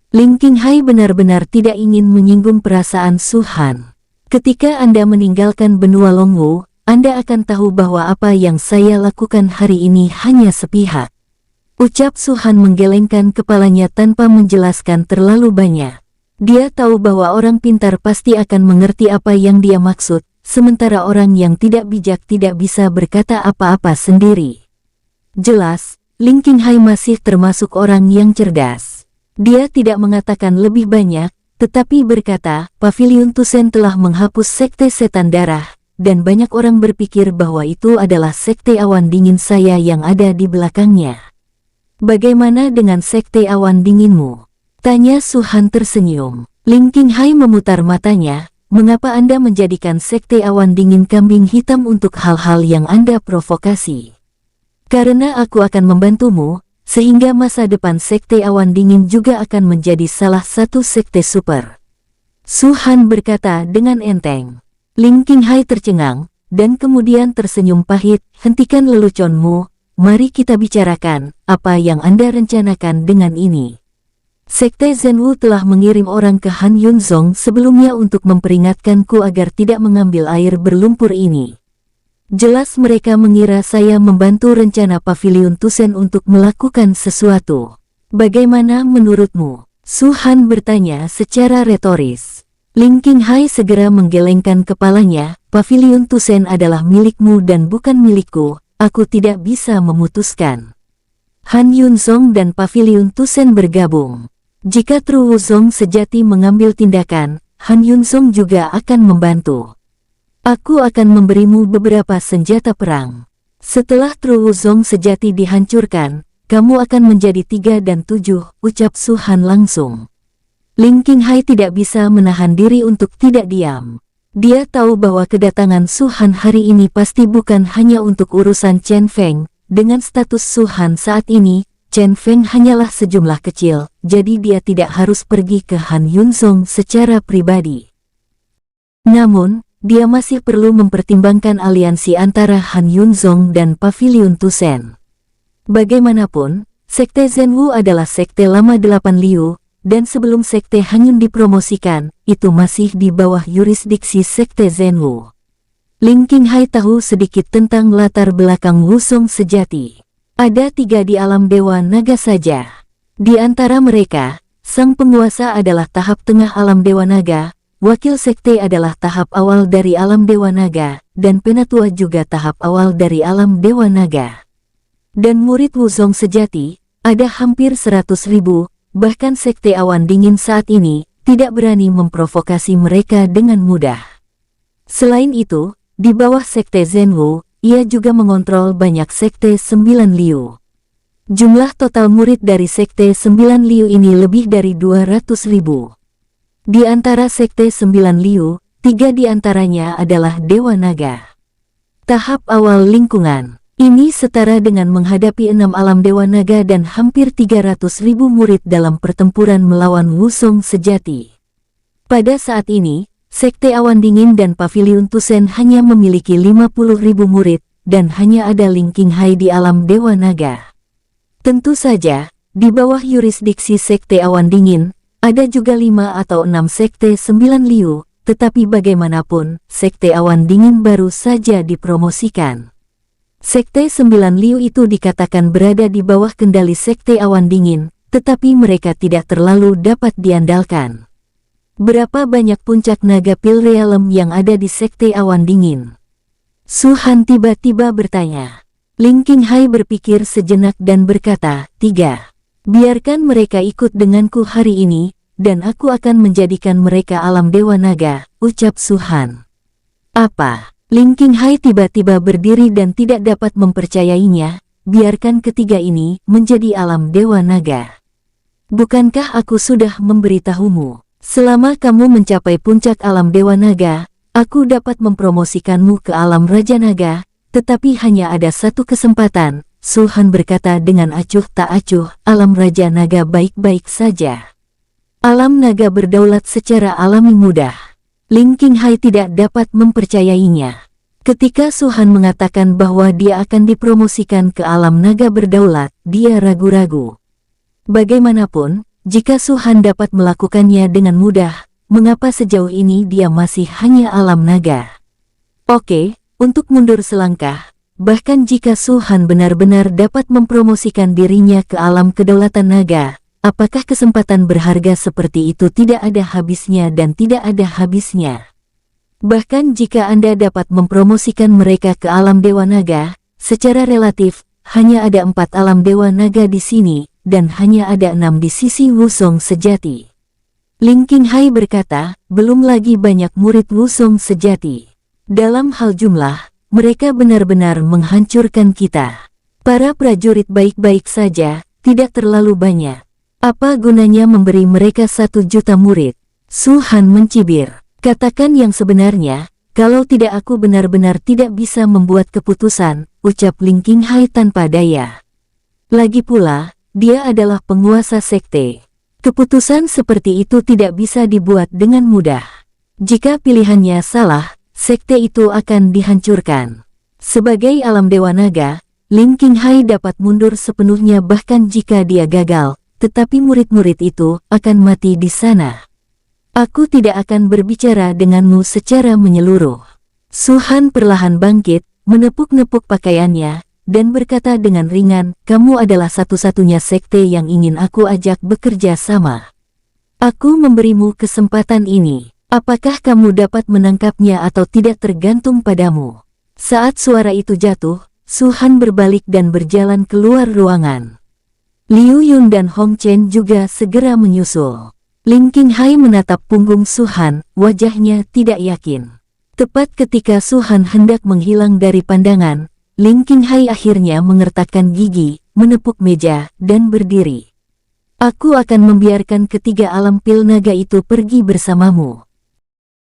Ling Qinghai benar-benar tidak ingin menyinggung perasaan Su Han. Ketika Anda meninggalkan benua Longwu, Anda akan tahu bahwa apa yang saya lakukan hari ini hanya sepihak. Ucap Su Han menggelengkan kepalanya tanpa menjelaskan terlalu banyak. Dia tahu bahwa orang pintar pasti akan mengerti apa yang dia maksud, sementara orang yang tidak bijak tidak bisa berkata apa-apa sendiri. Jelas, Ling Qinghai masih termasuk orang yang cerdas. Dia tidak mengatakan lebih banyak, tetapi berkata, Pavilion Tusen telah menghapus sekte setan darah, dan banyak orang berpikir bahwa itu adalah sekte awan dingin saya yang ada di belakangnya. Bagaimana dengan sekte awan dinginmu? Tanya Su Han tersenyum. Ling Qinghai memutar matanya, mengapa Anda menjadikan sekte awan dingin kambing hitam untuk hal-hal yang Anda provokasi? Karena aku akan membantumu, sehingga masa depan sekte awan dingin juga akan menjadi salah satu sekte super. Su Han berkata dengan enteng. Ling Qinghai tercengang, dan kemudian tersenyum pahit, hentikan leluconmu, mari kita bicarakan, apa yang Anda rencanakan dengan ini. Sekte Zhenwu telah mengirim orang ke Han Yunzong sebelumnya untuk memperingatkanku agar tidak mengambil air berlumpur ini. Jelas mereka mengira saya membantu rencana Pavilion Tusen untuk melakukan sesuatu. Bagaimana menurutmu? Su Han bertanya secara retoris. Ling Qinghai segera menggelengkan kepalanya, Pavilion Tusen adalah milikmu dan bukan milikku, aku tidak bisa memutuskan. Han Yunzong dan Pavilion Tusen bergabung. Jika Tru Wuzong sejati mengambil tindakan, Han Yunzong juga akan membantu. Aku akan memberimu beberapa senjata perang. Setelah Tru Wuzong sejati dihancurkan, kamu akan menjadi 3 dan 7, ucap Su Han langsung. Ling Qinghai tidak bisa menahan diri untuk tidak diam. Dia tahu bahwa kedatangan Su Han hari ini pasti bukan hanya untuk urusan Chen Feng. Dengan status Su Han saat ini, Chen Feng hanyalah sejumlah kecil, jadi dia tidak harus pergi ke Han Yunzong secara pribadi. Namun, dia masih perlu mempertimbangkan aliansi antara Han Yunzong dan Pavilion Tusen. Bagaimanapun, sekte Zhenwu adalah sekte lama 8 Liu, dan sebelum sekte Hanyun dipromosikan, itu masih di bawah yurisdiksi sekte Zhenwu. Ling Qinghai tahu sedikit tentang latar belakang Wuzong sejati. Ada 3 di alam Dewa Naga saja. Di antara mereka, sang penguasa adalah tahap tengah alam Dewa Naga, wakil sekte adalah tahap awal dari alam Dewa Naga, dan penatua juga tahap awal dari alam Dewa Naga. Dan murid Wuzong sejati, ada hampir 100.000, bahkan sekte awan dingin saat ini, tidak berani memprovokasi mereka dengan mudah. Selain itu, di bawah sekte Zhenwu, ia juga mengontrol banyak sekte 9 Liu. Jumlah total murid dari sekte 9 Liu ini lebih dari 200.000. Di antara sekte 9 Liu, 3 di antaranya adalah Dewa Naga. Tahap awal lingkungan. Ini setara dengan menghadapi 6 alam Dewa Naga dan hampir 300.000 murid dalam pertempuran melawan Wuzong sejati. Pada saat ini, sekte awan dingin dan Pavilion Tusen hanya memiliki 50.000 murid, dan hanya ada Ling Qinghai di alam Dewa Naga. Tentu saja, di bawah yurisdiksi sekte awan dingin, ada juga 5 atau 6 sekte 9 Liu, tetapi bagaimanapun, sekte awan dingin baru saja dipromosikan. Sekte Sembilan Liu itu dikatakan berada di bawah kendali Sekte Awan Dingin, tetapi mereka tidak terlalu dapat diandalkan. Berapa banyak puncak naga Pil Realm yang ada di Sekte Awan Dingin? Su Han tiba-tiba bertanya. Ling Qinghai berpikir sejenak dan berkata, 3. Biarkan mereka ikut denganku hari ini, dan aku akan menjadikan mereka alam Dewa Naga, ucap Su Han. Apa? Ling Qinghai tiba-tiba berdiri dan tidak dapat mempercayainya, biarkan ketiga ini menjadi alam Dewa Naga. Bukankah aku sudah memberitahumu, selama kamu mencapai puncak alam Dewa Naga, aku dapat mempromosikanmu ke alam Raja Naga, tetapi hanya ada satu kesempatan, Su Han berkata dengan acuh tak acuh, alam Raja Naga baik-baik saja. Alam naga berdaulat secara alami mudah. Ling Qinghai tidak dapat mempercayainya. Ketika Su Han mengatakan bahwa dia akan dipromosikan ke alam naga berdaulat, dia ragu-ragu. Bagaimanapun, jika Su Han dapat melakukannya dengan mudah, mengapa sejauh ini dia masih hanya alam naga? Oke. Untuk mundur selangkah, bahkan jika Su Han benar-benar dapat mempromosikan dirinya ke alam kedaulatan naga, apakah kesempatan berharga seperti itu tidak ada habisnya dan tidak ada habisnya? Bahkan jika Anda dapat mempromosikan mereka ke alam Dewa Naga, secara relatif, hanya ada 4 alam Dewa Naga di sini, dan hanya ada 6 di sisi Wusong sejati. Ling Qinghai berkata, belum lagi banyak murid Wusong sejati. Dalam hal jumlah, mereka benar-benar menghancurkan kita. Para prajurit baik-baik saja, tidak terlalu banyak. Apa gunanya memberi mereka 1 juta murid? Su Han mencibir. Katakan yang sebenarnya, kalau tidak aku benar-benar tidak bisa membuat keputusan, ucap Ling Qinghai tanpa daya. Lagi pula, dia adalah penguasa sekte. Keputusan seperti itu tidak bisa dibuat dengan mudah. Jika pilihannya salah, sekte itu akan dihancurkan. Sebagai alam Dewa Naga, Ling Qinghai dapat mundur sepenuhnya bahkan jika dia gagal, tetapi murid-murid itu akan mati di sana. Aku tidak akan berbicara denganmu secara menyeluruh. Su Han perlahan bangkit, menepuk-nepuk pakaiannya, dan berkata dengan ringan, kamu adalah satu-satunya sekte yang ingin aku ajak bekerja sama. Aku memberimu kesempatan ini. Apakah kamu dapat menangkapnya atau tidak tergantung padamu. Saat suara itu jatuh, Su Han berbalik dan berjalan keluar ruangan. Liu Yun dan Hong Chen juga segera menyusul. Ling Qinghai menatap punggung Su Han, wajahnya tidak yakin. Tepat ketika Su Han hendak menghilang dari pandangan, Ling Qinghai akhirnya mengertakkan gigi, menepuk meja, dan berdiri. Aku akan membiarkan ketiga alam Pil Naga itu pergi bersamamu.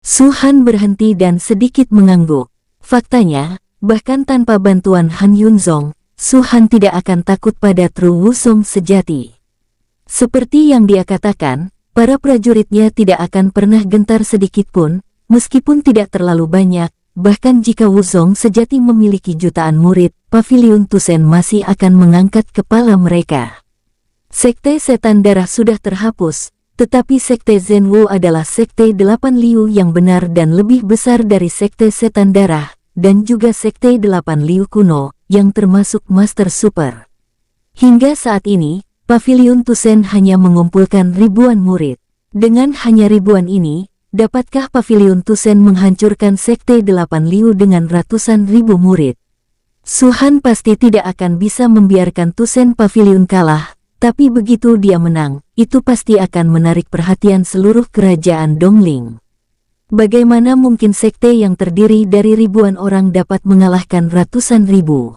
Su Han berhenti dan sedikit mengangguk. Faktanya, bahkan tanpa bantuan Han Yunzong, Su Han tidak akan takut pada True Wusong sejati. Seperti yang dia katakan, para prajuritnya tidak akan pernah gentar sedikitpun, meskipun tidak terlalu banyak, bahkan jika Wusong sejati memiliki jutaan murid, Paviliun Tusen masih akan mengangkat kepala mereka. Sekte Setan Darah sudah terhapus, tetapi Sekte Zhenwu adalah Sekte 8 Liu yang benar dan lebih besar dari Sekte Setan Darah, dan juga Sekte 8 Liu kuno, yang termasuk Master Super. Hingga saat ini, Paviliun Tusen hanya mengumpulkan ribuan murid. Dengan hanya ribuan ini, dapatkah Paviliun Tusen menghancurkan Sekte 8 Liu dengan ratusan ribu murid? Su Han pasti tidak akan bisa membiarkan Tusen Paviliun kalah. Tapi begitu dia menang, itu pasti akan menarik perhatian seluruh kerajaan Dongling. Bagaimana mungkin sekte yang terdiri dari ribuan orang dapat mengalahkan ratusan ribu?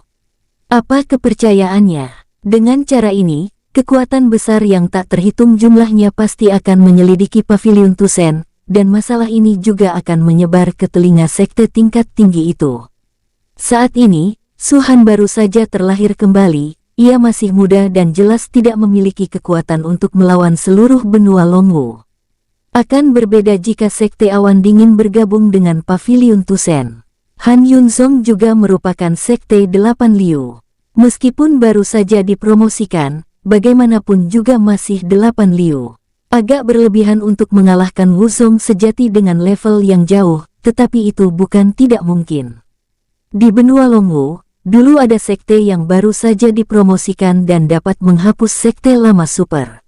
Apa kepercayaannya? Dengan cara ini, kekuatan besar yang tak terhitung jumlahnya pasti akan menyelidiki Paviliun Tusen, dan masalah ini juga akan menyebar ke telinga sekte tingkat tinggi itu. Saat ini, Su Han baru saja terlahir kembali. Ia masih muda dan jelas tidak memiliki kekuatan untuk melawan seluruh benua Longwu. Akan berbeda jika Sekte Awan Dingin bergabung dengan Paviliun Tusen. Han Yunzong juga merupakan Sekte 8 Liu. Meskipun baru saja dipromosikan, bagaimanapun juga masih 8 Liu. Agak berlebihan untuk mengalahkan Wusong sejati dengan level yang jauh, tetapi itu bukan tidak mungkin. Di benua Longwu, dulu ada sekte yang baru saja dipromosikan dan dapat menghapus sekte lama super.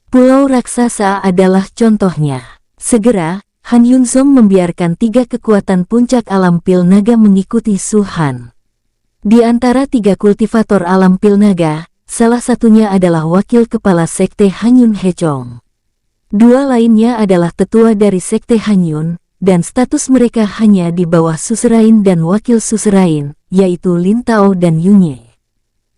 Pulau Raksasa adalah contohnya. Segera, Han Yunzong membiarkan 3 kekuatan puncak alam pil naga mengikuti Su Han. Di antara 3 kultivator alam pil naga, salah satunya adalah wakil kepala sekte Hanyun Hechong. 2 lainnya adalah tetua dari sekte Hanyun, dan status mereka hanya di bawah Suzerain dan wakil Suzerain, yaitu Lin Tao dan Yunye.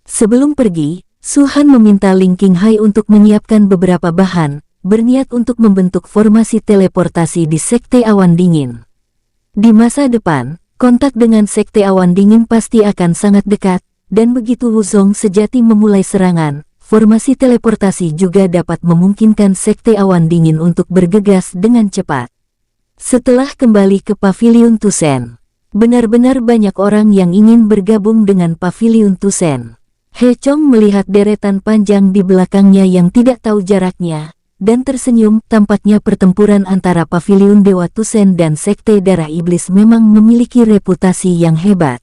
Sebelum pergi, Su Han meminta Ling Qinghai untuk menyiapkan beberapa bahan, berniat untuk membentuk formasi teleportasi di Sekte Awan Dingin. Di masa depan, kontak dengan Sekte Awan Dingin pasti akan sangat dekat, dan begitu Wuzong sejati memulai serangan, formasi teleportasi juga dapat memungkinkan Sekte Awan Dingin untuk bergegas dengan cepat. Setelah kembali ke Pavilion Tusen, benar-benar banyak orang yang ingin bergabung dengan Pavilion Tusen. Hechong melihat deretan panjang di belakangnya yang tidak tahu jaraknya, dan tersenyum. Tampaknya pertempuran antara Pavilion Dewa Tusen dan Sekte Darah Iblis memang memiliki reputasi yang hebat.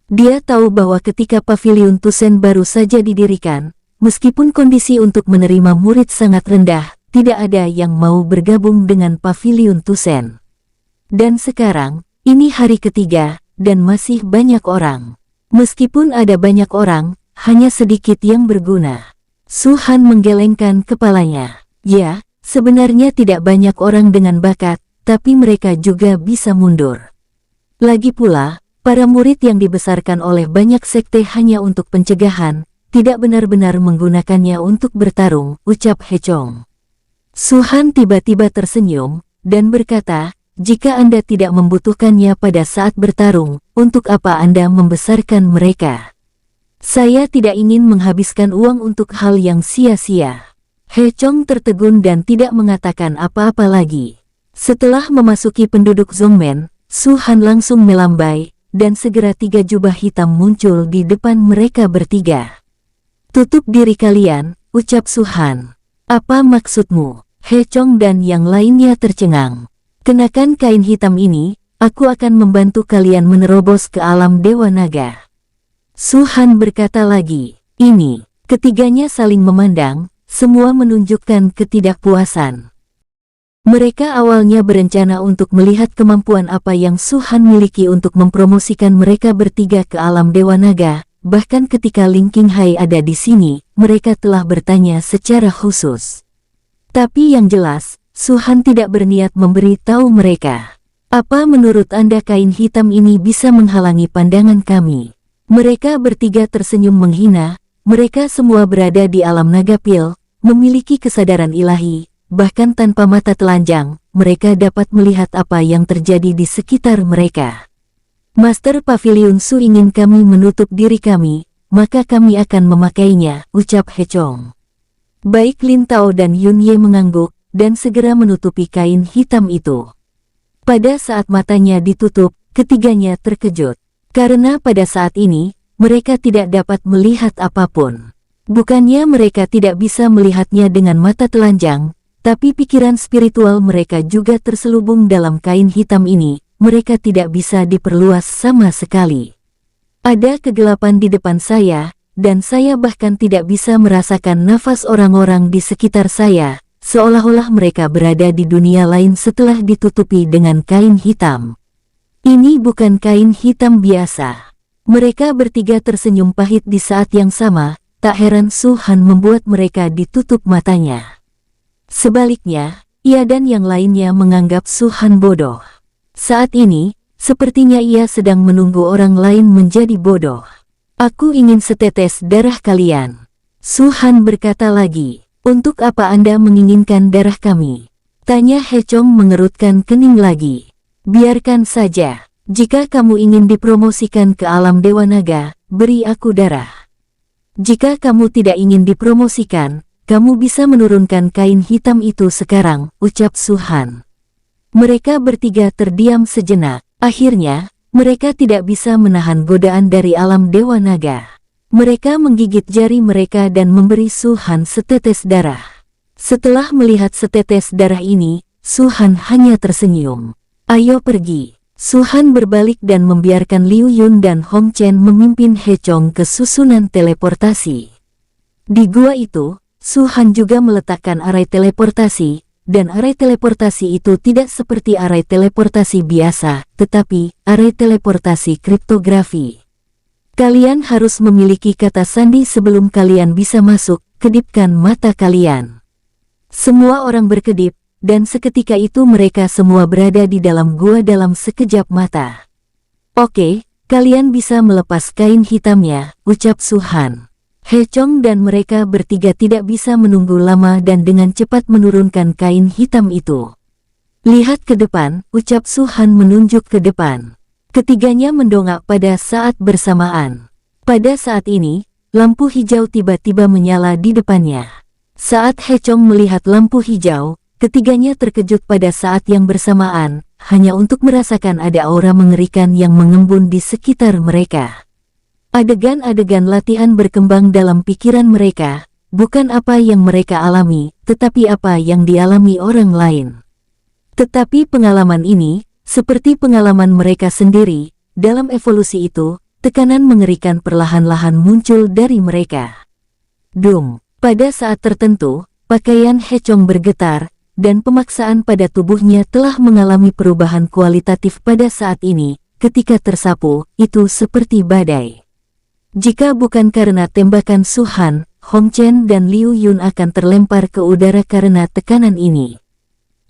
Dia tahu bahwa ketika Pavilion Tusen baru saja didirikan, meskipun kondisi untuk menerima murid sangat rendah, tidak ada yang mau bergabung dengan Pavilion Tusen. Dan sekarang, ini hari ketiga, dan masih banyak orang. Meskipun ada banyak orang, hanya sedikit yang berguna. Su Han menggelengkan kepalanya. Ya, sebenarnya tidak banyak orang dengan bakat, tapi mereka juga bisa mundur. Lagi pula, para murid yang dibesarkan oleh banyak sekte hanya untuk pencegahan, tidak benar-benar menggunakannya untuk bertarung, ucap Hechong. Su Han tiba-tiba tersenyum, dan berkata, jika Anda tidak membutuhkannya pada saat bertarung, untuk apa Anda membesarkan mereka? Saya tidak ingin menghabiskan uang untuk hal yang sia-sia. Hechong tertegun dan tidak mengatakan apa-apa lagi. Setelah memasuki penduduk Zongmen, Su Han langsung melambai, dan segera 3 jubah hitam muncul di depan mereka bertiga. Tutup diri kalian, ucap Su Han. Apa maksudmu? Hechong dan yang lainnya tercengang. Kenakan kain hitam ini, aku akan membantu kalian menerobos ke alam Dewa Naga. Su Han berkata lagi. Ini, ketiganya saling memandang, semua menunjukkan ketidakpuasan. Mereka awalnya berencana untuk melihat kemampuan apa yang Su Han miliki untuk mempromosikan mereka bertiga ke alam Dewa Naga. Bahkan ketika Ling Qinghai ada di sini, mereka telah bertanya secara khusus. Tapi yang jelas, Su Han tidak berniat memberi tahu mereka. Apa menurut Anda kain hitam ini bisa menghalangi pandangan kami? Mereka bertiga tersenyum menghina. Mereka semua berada di alam naga pil, memiliki kesadaran ilahi, bahkan tanpa mata telanjang, mereka dapat melihat apa yang terjadi di sekitar mereka. Master Pavilion Su ingin kami menutup diri kami, maka kami akan memakainya, ucap Hechong. Baik Lin Tao dan Yun Ye mengangguk, dan segera menutupi kain hitam itu. Pada saat matanya ditutup, ketiganya terkejut. Karena pada saat ini, mereka tidak dapat melihat apapun. Bukannya mereka tidak bisa melihatnya dengan mata telanjang, tapi pikiran spiritual mereka juga terselubung dalam kain hitam ini. Mereka tidak bisa diperluas sama sekali. Ada kegelapan di depan saya, dan saya bahkan tidak bisa merasakan nafas orang-orang di sekitar saya, seolah-olah mereka berada di dunia lain setelah ditutupi dengan kain hitam. Ini bukan kain hitam biasa. Mereka bertiga tersenyum pahit di saat yang sama, tak heran Su Han membuat mereka ditutup matanya. Sebaliknya, ia dan yang lainnya menganggap Su Han bodoh. Saat ini, sepertinya ia sedang menunggu orang lain menjadi bodoh. Aku ingin setetes darah kalian. Su Han berkata lagi, untuk apa Anda menginginkan darah kami? Tanya Hechong mengerutkan kening lagi. Biarkan saja, jika kamu ingin dipromosikan ke alam Dewa Naga, beri aku darah. Jika kamu tidak ingin dipromosikan, kamu bisa menurunkan kain hitam itu sekarang, ucap Su Han. Mereka bertiga terdiam sejenak. Akhirnya, mereka tidak bisa menahan godaan dari alam Dewa Naga. Mereka menggigit jari mereka dan memberi Su Han setetes darah. Setelah melihat setetes darah ini, Su Han hanya tersenyum. Ayo pergi. Su-han berbalik dan membiarkan Liu Yun dan Hong Chen memimpin Hechong ke susunan teleportasi. Di gua itu, Su-han juga meletakkan arai teleportasi, dan arai teleportasi itu tidak seperti arai teleportasi biasa, tetapi arai teleportasi kriptografi. Kalian harus memiliki kata sandi sebelum kalian bisa masuk. Kedipkan mata kalian. Semua orang berkedip, dan seketika itu mereka semua berada di dalam gua dalam sekejap mata. Oke, kalian bisa melepas kain hitamnya, ucap Su-han. Hechong dan mereka bertiga tidak bisa menunggu lama dan dengan cepat menurunkan kain hitam itu. Lihat ke depan, ucap Su-han menunjuk ke depan. Ketiganya mendongak pada saat bersamaan. Pada saat ini, lampu hijau tiba-tiba menyala di depannya. Saat Hechong melihat lampu hijau, ketiganya terkejut pada saat yang bersamaan, hanya untuk merasakan ada aura mengerikan yang mengembun di sekitar mereka. Adegan-adegan latihan berkembang dalam pikiran mereka, bukan apa yang mereka alami, tetapi apa yang dialami orang lain. Tetapi pengalaman ini, seperti pengalaman mereka sendiri, dalam evolusi itu, tekanan mengerikan perlahan-lahan muncul dari mereka. Dum, pada saat tertentu, pakaian Hechong bergetar, dan pemaksaan pada tubuhnya telah mengalami perubahan kualitatif pada saat ini, ketika tersapu, itu seperti badai. Jika bukan karena tembakan Su-han, Hong Chen dan Liu Yun akan terlempar ke udara karena tekanan ini.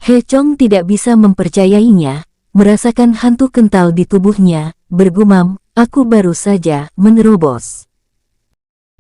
Hechong tidak bisa mempercayainya, merasakan hantu kental di tubuhnya, bergumam, aku baru saja menerobos.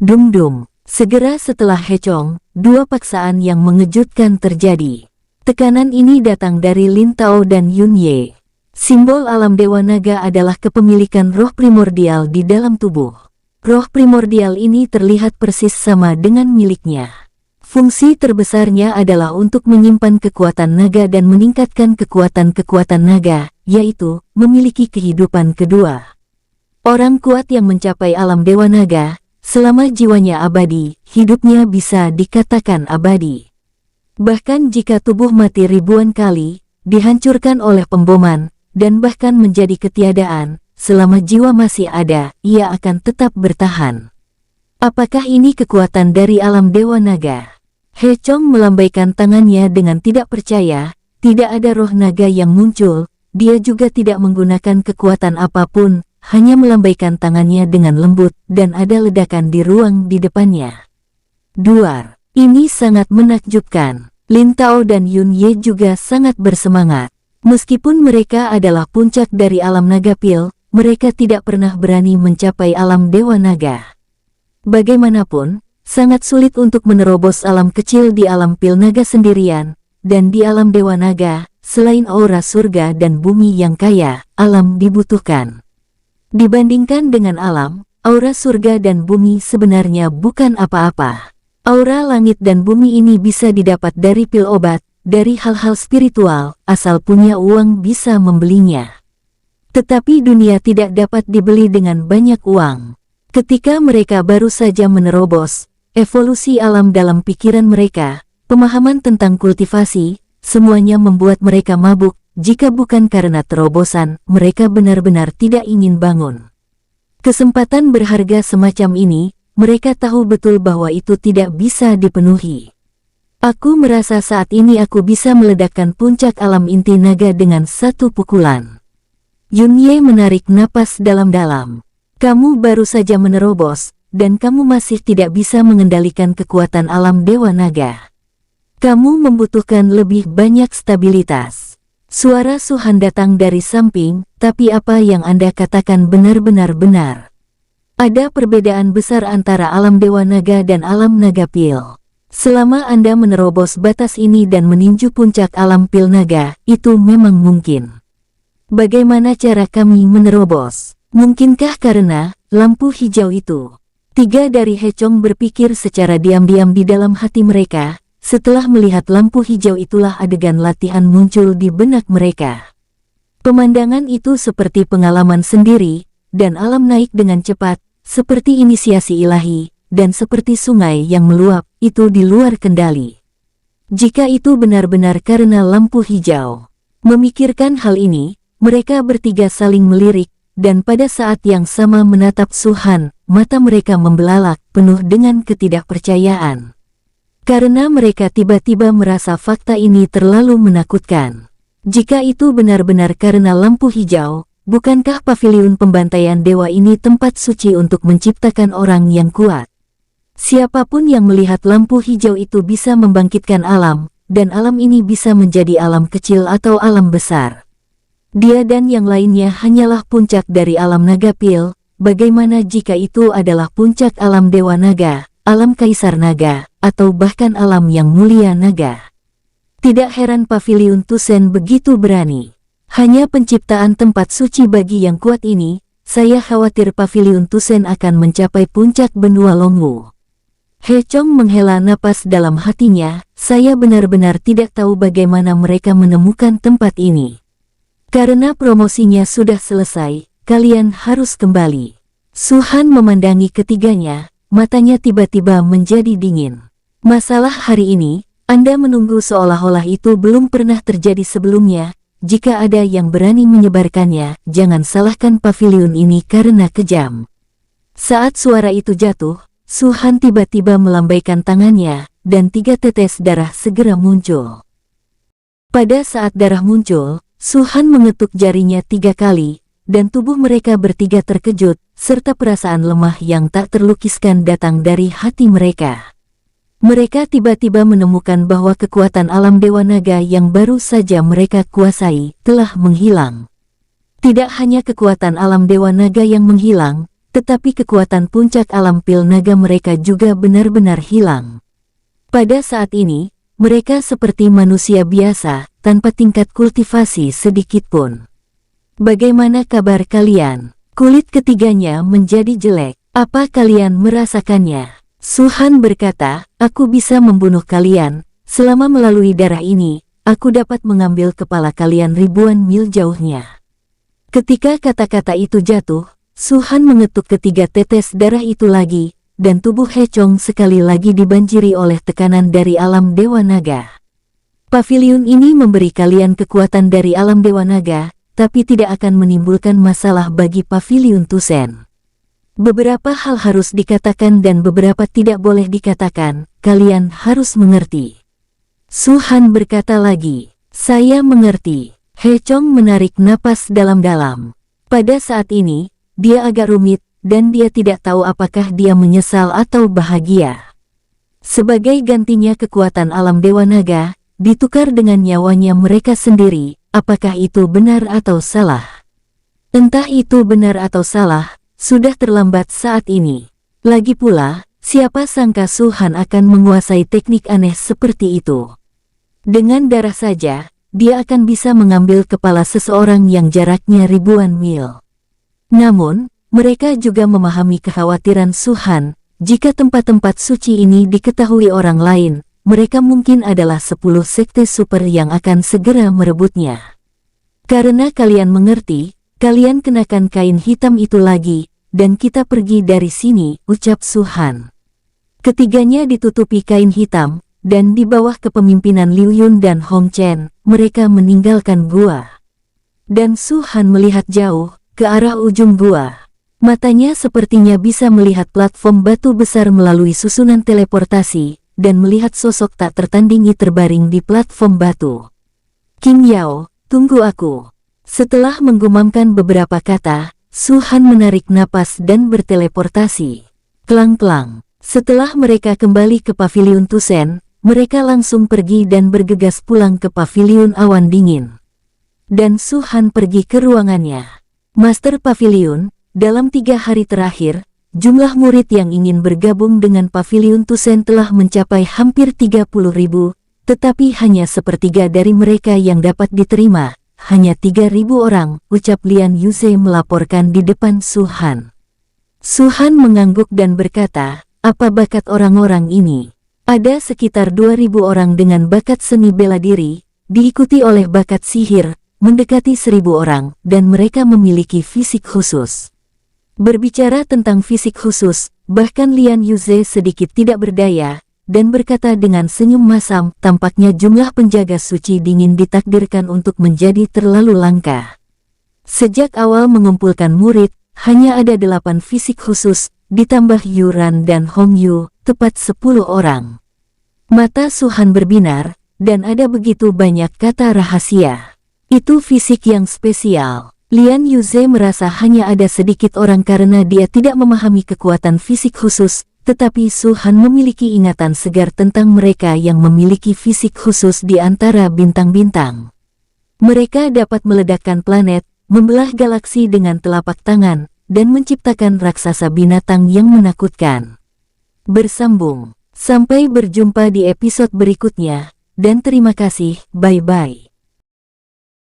Dum-dum, segera setelah Hechong, dua paksaan yang mengejutkan terjadi. Tekanan ini datang dari Lin Tao dan Yun Ye. Simbol alam Dewa Naga adalah kepemilikan roh primordial di dalam tubuh. Roh primordial ini terlihat persis sama dengan miliknya. Fungsi terbesarnya adalah untuk menyimpan kekuatan naga dan meningkatkan kekuatan-kekuatan naga, yaitu memiliki kehidupan kedua. Orang kuat yang mencapai alam Dewa Naga, selama jiwanya abadi, hidupnya bisa dikatakan abadi. Bahkan jika tubuh mati ribuan kali, dihancurkan oleh pemboman, dan bahkan menjadi ketiadaan, selama jiwa masih ada, ia akan tetap bertahan. Apakah ini kekuatan dari alam Dewa Naga? Hechong melambaikan tangannya dengan tidak percaya, tidak ada roh naga yang muncul, dia juga tidak menggunakan kekuatan apapun, hanya melambaikan tangannya dengan lembut, dan ada ledakan di ruang di depannya. Duar, ini sangat menakjubkan. Lin Tao dan Yun Ye juga sangat bersemangat. Meskipun mereka adalah puncak dari alam naga pil, mereka tidak pernah berani mencapai alam Dewa Naga. Bagaimanapun, sangat sulit untuk menerobos alam kecil di alam pil naga sendirian, dan di alam Dewa Naga, selain aura surga dan bumi yang kaya, alam dibutuhkan. Dibandingkan dengan alam, aura surga dan bumi sebenarnya bukan apa-apa. Aura langit dan bumi ini bisa didapat dari pil obat, dari hal-hal spiritual, asal punya uang bisa membelinya. Tetapi dunia tidak dapat dibeli dengan banyak uang. Ketika mereka baru saja menerobos, evolusi alam dalam pikiran mereka, pemahaman tentang kultivasi, semuanya membuat mereka mabuk. Jika bukan karena terobosan, mereka benar-benar tidak ingin bangun. Kesempatan berharga semacam ini, mereka tahu betul bahwa itu tidak bisa dipenuhi. Aku merasa saat ini aku bisa meledakkan puncak alam inti naga dengan satu pukulan. Yun Ye menarik napas dalam-dalam. Kamu baru saja menerobos, dan kamu masih tidak bisa mengendalikan kekuatan alam Dewa Naga. Kamu membutuhkan lebih banyak stabilitas. Suara Su-han datang dari samping, tapi apa yang Anda katakan benar-benar benar. Ada perbedaan besar antara alam Dewa Naga dan alam Naga Pil. Selama Anda menerobos batas ini dan meninju puncak alam Pil Naga, itu memang mungkin. Bagaimana cara kami menerobos? Mungkinkah karena lampu hijau itu? Tiga dari Hechong berpikir secara diam-diam di dalam hati mereka. Setelah melihat lampu hijau itulah adegan latihan muncul di benak mereka. Pemandangan itu seperti pengalaman sendiri, dan alam naik dengan cepat, seperti inisiasi ilahi, dan seperti sungai yang meluap, itu di luar kendali. Jika itu benar-benar karena lampu hijau. Memikirkan hal ini, mereka bertiga saling melirik, dan pada saat yang sama menatap Su Han, mata mereka membelalak, penuh dengan ketidakpercayaan. Karena mereka tiba-tiba merasa fakta ini terlalu menakutkan. Jika itu benar-benar karena lampu hijau, bukankah paviliun pembantaian dewa ini tempat suci untuk menciptakan orang yang kuat? Siapapun yang melihat lampu hijau itu bisa membangkitkan alam, dan alam ini bisa menjadi alam kecil atau alam besar. Dia dan yang lainnya hanyalah puncak dari alam naga pil. Bagaimana jika itu adalah puncak alam dewa naga, alam kaisar naga, atau bahkan alam yang mulia naga? Tidak heran paviliun Tusen begitu berani. Hanya penciptaan tempat suci bagi yang kuat ini, saya khawatir paviliun Tusen akan mencapai puncak benua Longwu. He Chong menghela napas dalam hatinya, saya benar-benar tidak tahu bagaimana mereka menemukan tempat ini. Karena promosinya sudah selesai, kalian harus kembali. Su Han memandangi ketiganya, matanya tiba-tiba menjadi dingin. Masalah hari ini, Anda menunggu seolah-olah itu belum pernah terjadi sebelumnya. Jika ada yang berani menyebarkannya, jangan salahkan paviliun ini karena kejam. Saat suara itu jatuh, Su Han tiba-tiba melambaikan tangannya, dan 3 tetes darah segera muncul. Pada saat darah muncul, Su Han mengetuk jarinya 3 kali, dan tubuh mereka bertiga terkejut, serta perasaan lemah yang tak terlukiskan datang dari hati mereka. Mereka tiba-tiba menemukan bahwa kekuatan alam Dewa Naga yang baru saja mereka kuasai, telah menghilang. Tidak hanya kekuatan alam Dewa Naga yang menghilang, tetapi kekuatan puncak alam pil naga mereka juga benar-benar hilang. Pada saat ini, mereka seperti manusia biasa, tanpa tingkat kultivasi sedikitpun. Bagaimana kabar kalian? Kulit ketiganya menjadi jelek. Apa kalian merasakannya? Su Han berkata, aku bisa membunuh kalian. Selama melalui darah ini, aku dapat mengambil kepala kalian ribuan mil jauhnya. Ketika kata-kata itu jatuh, Su Han mengetuk ketiga tetes darah itu lagi, dan tubuh He Chong sekali lagi dibanjiri oleh tekanan dari alam Dewa Naga. Paviliun ini memberi kalian kekuatan dari alam Dewa Naga, tapi tidak akan menimbulkan masalah bagi paviliun Tusen. Beberapa hal harus dikatakan dan beberapa tidak boleh dikatakan, kalian harus mengerti. Su Han berkata lagi, saya mengerti. He Chong menarik napas dalam-dalam. Pada saat ini, dia agak rumit, dan dia tidak tahu apakah dia menyesal atau bahagia. Sebagai gantinya kekuatan alam Dewa Naga, ditukar dengan nyawanya mereka sendiri, apakah itu benar atau salah? Entah itu benar atau salah, sudah terlambat saat ini. Lagi pula, siapa sangka Su Han akan menguasai teknik aneh seperti itu. Dengan darah saja, dia akan bisa mengambil kepala seseorang yang jaraknya ribuan mil. Namun, mereka juga memahami kekhawatiran Su Han, jika tempat-tempat suci ini diketahui orang lain, mereka mungkin adalah 10 sekte super yang akan segera merebutnya. Karena kalian mengerti, kalian kenakan kain hitam itu lagi, dan kita pergi dari sini, ucap Su Han. Ketiganya ditutupi kain hitam, dan di bawah kepemimpinan Liu Yun dan Hong Chen, mereka meninggalkan gua. Dan Su Han melihat jauh, ke arah ujung gua. Matanya sepertinya bisa melihat platform batu besar melalui susunan teleportasi, dan melihat sosok tak tertandingi terbaring di platform batu. Qing Yao, tunggu aku. Setelah menggumamkan beberapa kata, Su Han menarik napas dan berteleportasi. Klang-klang. Setelah mereka kembali ke paviliun Tusen, mereka langsung pergi dan bergegas pulang ke paviliun awan dingin. Dan Su Han pergi ke ruangannya. Master Paviliun, dalam 3 hari terakhir, jumlah murid yang ingin bergabung dengan paviliun Tusen telah mencapai hampir 30.000, tetapi hanya sepertiga dari mereka yang dapat diterima, hanya 3.000 orang, ucap Lian Yuze melaporkan di depan Su Han. Su Han mengangguk dan berkata, apa bakat orang-orang ini? Ada sekitar 2.000 orang dengan bakat seni bela diri, diikuti oleh bakat sihir, mendekati 1.000 orang, dan mereka memiliki fisik khusus. Berbicara tentang fisik khusus, bahkan Lian Yuze sedikit tidak berdaya, dan berkata dengan senyum masam, tampaknya jumlah penjaga suci dingin ditakdirkan untuk menjadi terlalu langka. Sejak awal mengumpulkan murid, hanya ada 8 fisik khusus, ditambah Yuran dan Hongyu, tepat 10 orang. Mata Suhan berbinar, dan ada begitu banyak kata rahasia. Itu fisik yang spesial. Lian Yuze merasa hanya ada sedikit orang karena dia tidak memahami kekuatan fisik khusus, tetapi Suhan memiliki ingatan segar tentang mereka yang memiliki fisik khusus di antara bintang-bintang. Mereka dapat meledakkan planet, membelah galaksi dengan telapak tangan, dan menciptakan raksasa binatang yang menakutkan. Bersambung. Sampai berjumpa di episode berikutnya, dan terima kasih, bye-bye.